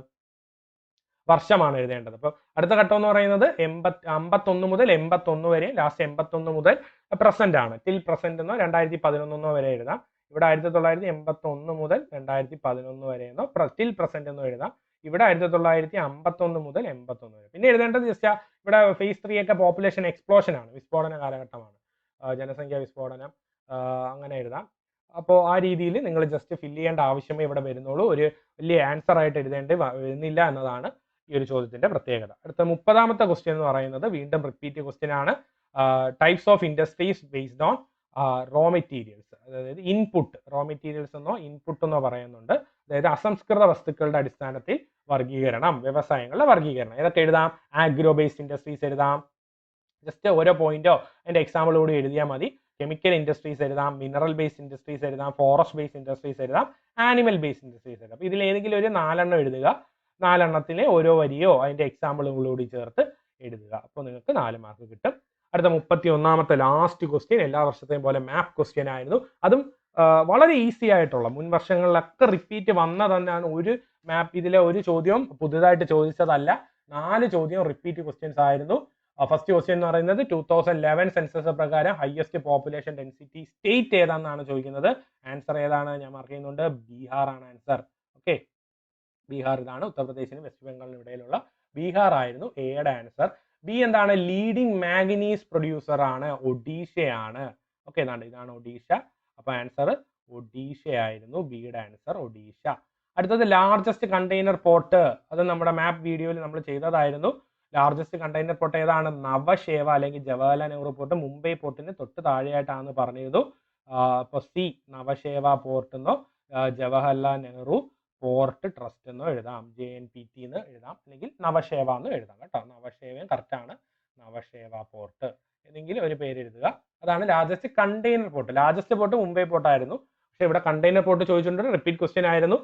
വർഷമാണ് എഴുതേണ്ടത്. അപ്പോൾ അടുത്ത ഘട്ടം എന്ന് പറയുന്നത് 51 മുതൽ 81 വരെ, ലാസ്റ്റ് 81 മുതൽ പ്രസന്റ് ആണ്. ടിൽ പ്രസന്റ് എന്നോ 2011 വരെ എഴുതാം. ഇവിടെ 1981 മുതൽ 2011 വരെ എന്നോ ടിൽ പ്രസന്റ് എന്നോ എഴുതാം. ഇവിടെ 1951 മുതൽ 81 വരെ. പിന്നെ എഴുതേണ്ടത് ജസ്റ്റ് ഇവിടെ ഫേസ് 3 ഒക്കെ പോപ്പുലേഷൻ എക്സ്പ്ലോഷൻ ആണ്, വിസ്ഫോടന കാലഘട്ടമാണ്, ജനസംഖ്യാ വിസ്ഫോടനം, അങ്ങനെ എഴുതാം. അപ്പോൾ ആ രീതിയിൽ നിങ്ങൾ ജസ്റ്റ് ഫില്ല് ചെയ്യേണ്ട ആവശ്യമേ ഇവിടെ വരുന്നുള്ളൂ. ഒരു വലിയ ആൻസർ ആയിട്ട് എഴുതേണ്ടി വരുന്നില്ല എന്നതാണ് ഈ ഒരു ചോദ്യത്തിന്റെ പ്രത്യേകത. അടുത്ത 30ാമത്തെ ക്വസ്റ്റ്യൻ എന്ന് പറയുന്നത് വീണ്ടും റിപ്പീറ്റ് ക്വസ്റ്റ്യൻ ആണ്. Types of industries based on raw materials, അതായത് ഇൻപുട്ട്, റോ മെറ്റീരിയൽസ് എന്നോ ഇൻപുട്ട് എന്നോ പറയുന്നുണ്ട്. അതായത് അസംസ്കൃത വസ്തുക്കളുടെ അടിസ്ഥാനത്തിൽ വർഗീകരണം, വ്യവസായങ്ങളുടെ വർഗീകരണം. ഏതൊക്കെ എഴുതാം? ആഗ്രോ ബേസ്ഡ് ഇൻഡസ്ട്രീസ് എഴുതാം. ജസ്റ്റ് ഓരോ പോയിന്റോ അതിന്റെ എക്സാമ്പിൾ കൂടി എഴുതിയാൽ മതി. കെമിക്കൽ ഇൻഡസ്ട്രീസ് എഴുതാം, മിനറൽ ബേസ്ഡ് ഇൻഡസ്ട്രീസ് എഴുതാം, ഫോറസ്റ്റ് ബേസ്ഡ് ഇൻഡസ്ട്രീസ് എഴുതാം, ആനിമൽ ബേസ്ഡ് ഇൻഡസ്ട്രീസ് എഴുതാം. ഇതിൽ ഏതെങ്കിലും ഒരു 4 എണ്ണം എഴുതുക. 4 എണ്ണത്തിലെ ഓരോ വരിയോ അതിന്റെ എക്സാമ്പിളുകളോട് ചേർത്ത് എഴുതുക. അപ്പോൾ നിങ്ങൾക്ക് 4 മാർക്ക് കിട്ടും. അടുത്ത 31ാമത്തെ ലാസ്റ്റ് ക്വസ്റ്റ്യൻ എല്ലാ വർഷത്തെയും പോലെ മാപ്പ് ക്വസ്റ്റ്യൻ ആയിരുന്നു. അതും വളരെ ഈസി ആയിട്ടുള്ള, മുൻ വർഷങ്ങളിലൊക്കെ റിപ്പീറ്റ് വന്ന തന്നെയാണ്. ഒരു മാപ്പ് ഇതിലെ ഒരു ചോദ്യവും പുതുതായിട്ട് ചോദിച്ചതല്ല. 4 ചോദ്യം റിപ്പീറ്റ് ക്വസ്റ്റ്യൻസ് ആയിരുന്നു. ഫസ്റ്റ് ക്വസ്റ്റ്യൻ എന്ന് പറയുന്നത് 2011 സെൻസസ് പ്രകാരം ഹയസ്റ്റ് പോപ്പുലേഷൻ ഡെൻസിറ്റി സ്റ്റേറ്റ് ഏതാണെന്നാണ് ചോദിക്കുന്നത്. ആൻസർ ഏതാണ്? ഞാൻ മാർക്ക് ചെയ്യുന്നുണ്ട്, ബീഹാർ ആണ് ആൻസർ. ഓക്കെ, ബീഹാർ ഇതാണ്. ഉത്തർപ്രദേശിനും വെസ്റ്റ് ബംഗാളിനും ഇടയിലുള്ള ബീഹാർ ആയിരുന്നു എയുടെ ആൻസർ. ബി എന്താണ്? ലീഡിംഗ് മാഗ്നീസ് പ്രൊഡ്യൂസർ ആണ്, ഒഡീഷയാണ്. ഓക്കെ, ഇതാണ് ഒഡീഷ. അപ്പൊ ആൻസർ ഒഡീഷ ആയിരുന്നു, ബിയുടെ ആൻസർ ഒഡീഷ. അടുത്തത് ലാർജസ്റ്റ് കണ്ടെയ്നർ പോർട്ട്, അത് നമ്മുടെ മാപ്പ് വീഡിയോയിൽ നമ്മൾ ചെയ്തതായിരുന്നു. ലാർജസ്റ്റ് കണ്ടെയ്നർ പോർട്ട് ഏതാണ്? നവശേവ അല്ലെങ്കിൽ ജവഹർലാൽ നെഹ്റു പോർട്ട് മുംബൈ പോർട്ടിന് തൊട്ട് താഴെയായിട്ടാണെന്ന് പറഞ്ഞിരുന്നു. അപ്പോൾ സി നവശേവ പോർട്ട് എന്നോ ജവഹർലാൽ നെഹ്റു പോർട്ട് ട്രസ്റ്റ് എന്നോ എഴുതാം, JNPT എന്ന് എഴുതാം, അല്ലെങ്കിൽ നവശേവ എന്ന് എഴുതാം കേട്ടോ. നവശേവയും കറക്റ്റ് ആണ്, നവശേവ പോർട്ട് ഏതെങ്കിലും ഒരു പേര് എഴുതുക. അതാണ് largest container port. Largest port Mumbai പോർട്ടായിരുന്നു, പക്ഷെ ഇവിടെ കണ്ടെയ്നർ പോർട്ട് ചോദിച്ചിട്ടുണ്ട്. റിപ്പീറ്റ് ക്വസ്റ്റ്യൻ ആയിരുന്നു.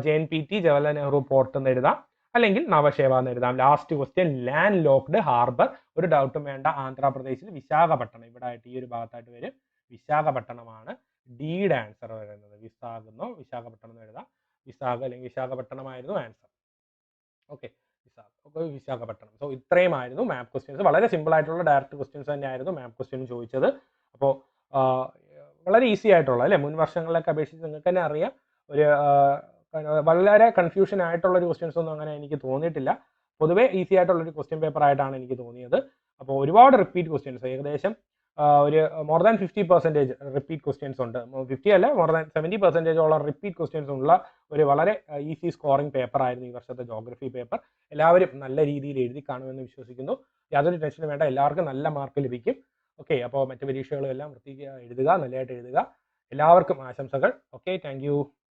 JNPT ജവഹർലാൽ നെഹ്റു പോർട്ട് എന്ന് എഴുതാം, അല്ലെങ്കിൽ നവശേവ എന്ന് എഴുതാം. Last question land locked harbour, ഒരു ഡൗട്ടും വേണ്ട, ആന്ധ്രാപ്രദേശിൽ വിശാഖപട്ടണം, ഇവിടെ ആയിട്ട് ഈ ഒരു ഭാഗത്തായിട്ട് വരും, വിശാഖപട്ടണമാണ് ഡിയുടെ ആൻസർ വരുന്നത്. വിസാഖ് എന്നോ വിശാഖപട്ടണം എന്ന് എഴുതാം. വിസാഖ് അല്ലെങ്കിൽ വിശാഖപട്ടണമായിരുന്നു ആൻസർ. ഓക്കെ, വിശാഖപട്ടണം. സോ ഇത്രയുമായിരുന്നു മാപ്പ് ക്വസ്റ്റ്യൻസ്. വളരെ സിമ്പിൾ ആയിട്ടുള്ള ഡയറക്റ്റ് ക്വസ്റ്റ്യൻസ് തന്നെയായിരുന്നു മാപ്പ് ക്വസ്റ്റ്യൻ ചോദിച്ചത്. അപ്പോൾ വളരെ ഈസി ആയിട്ടുള്ള അല്ലേ, മുൻ വർഷങ്ങളിലൊക്കെ അപേക്ഷിച്ച് നിങ്ങൾക്ക് തന്നെ അറിയാം, ഒരു വളരെ കൺഫ്യൂഷൻ ആയിട്ടുള്ള ഒരു ക്വസ്റ്റ്യൻസ് ഒന്നും അങ്ങനെ എനിക്ക് തോന്നിയിട്ടില്ല. പൊതുവേ ഈസി ആയിട്ടുള്ള ഒരു ക്വസ്റ്റ്യൻ പേപ്പർ ആയിട്ടാണ് എനിക്ക് തോന്നിയത്. അപ്പോൾ ഒരുപാട് റിപ്പീറ്റ് ക്വസ്റ്റ്യൻസ്, ഏകദേശം ഒരു മോർ ദാൻ 50% റിപ്പീറ്റ് ക്വസ്റ്റ്യൻസ് ഉണ്ട്. 50 അല്ല, മോർ ദാൻ 70% റിപ്പീറ്റ് ക്വസ്റ്റ്യൻസ് ഉള്ള ഒരു വളരെ ഈസി സ്കോറിംഗ് പേപ്പർ ആയിരുന്നു ഈ വർഷത്തെ ജോഗ്രഫി പേപ്പർ. എല്ലാവരും നല്ല രീതിയിൽ എഴുതി കാണുമെന്ന് വിശ്വസിക്കുന്നു. യാതൊരു ടെൻഷനും വേണ്ട, എല്ലാവർക്കും നല്ല മാർക്ക് ലഭിക്കും. ഓക്കെ, അപ്പോൾ മറ്റു പരീക്ഷകളും എല്ലാം വൃത്തിയായി എഴുതുക, നല്ലതായിട്ട് എഴുതുക. എല്ലാവർക്കും ആശംസകൾ. Okay, thank you.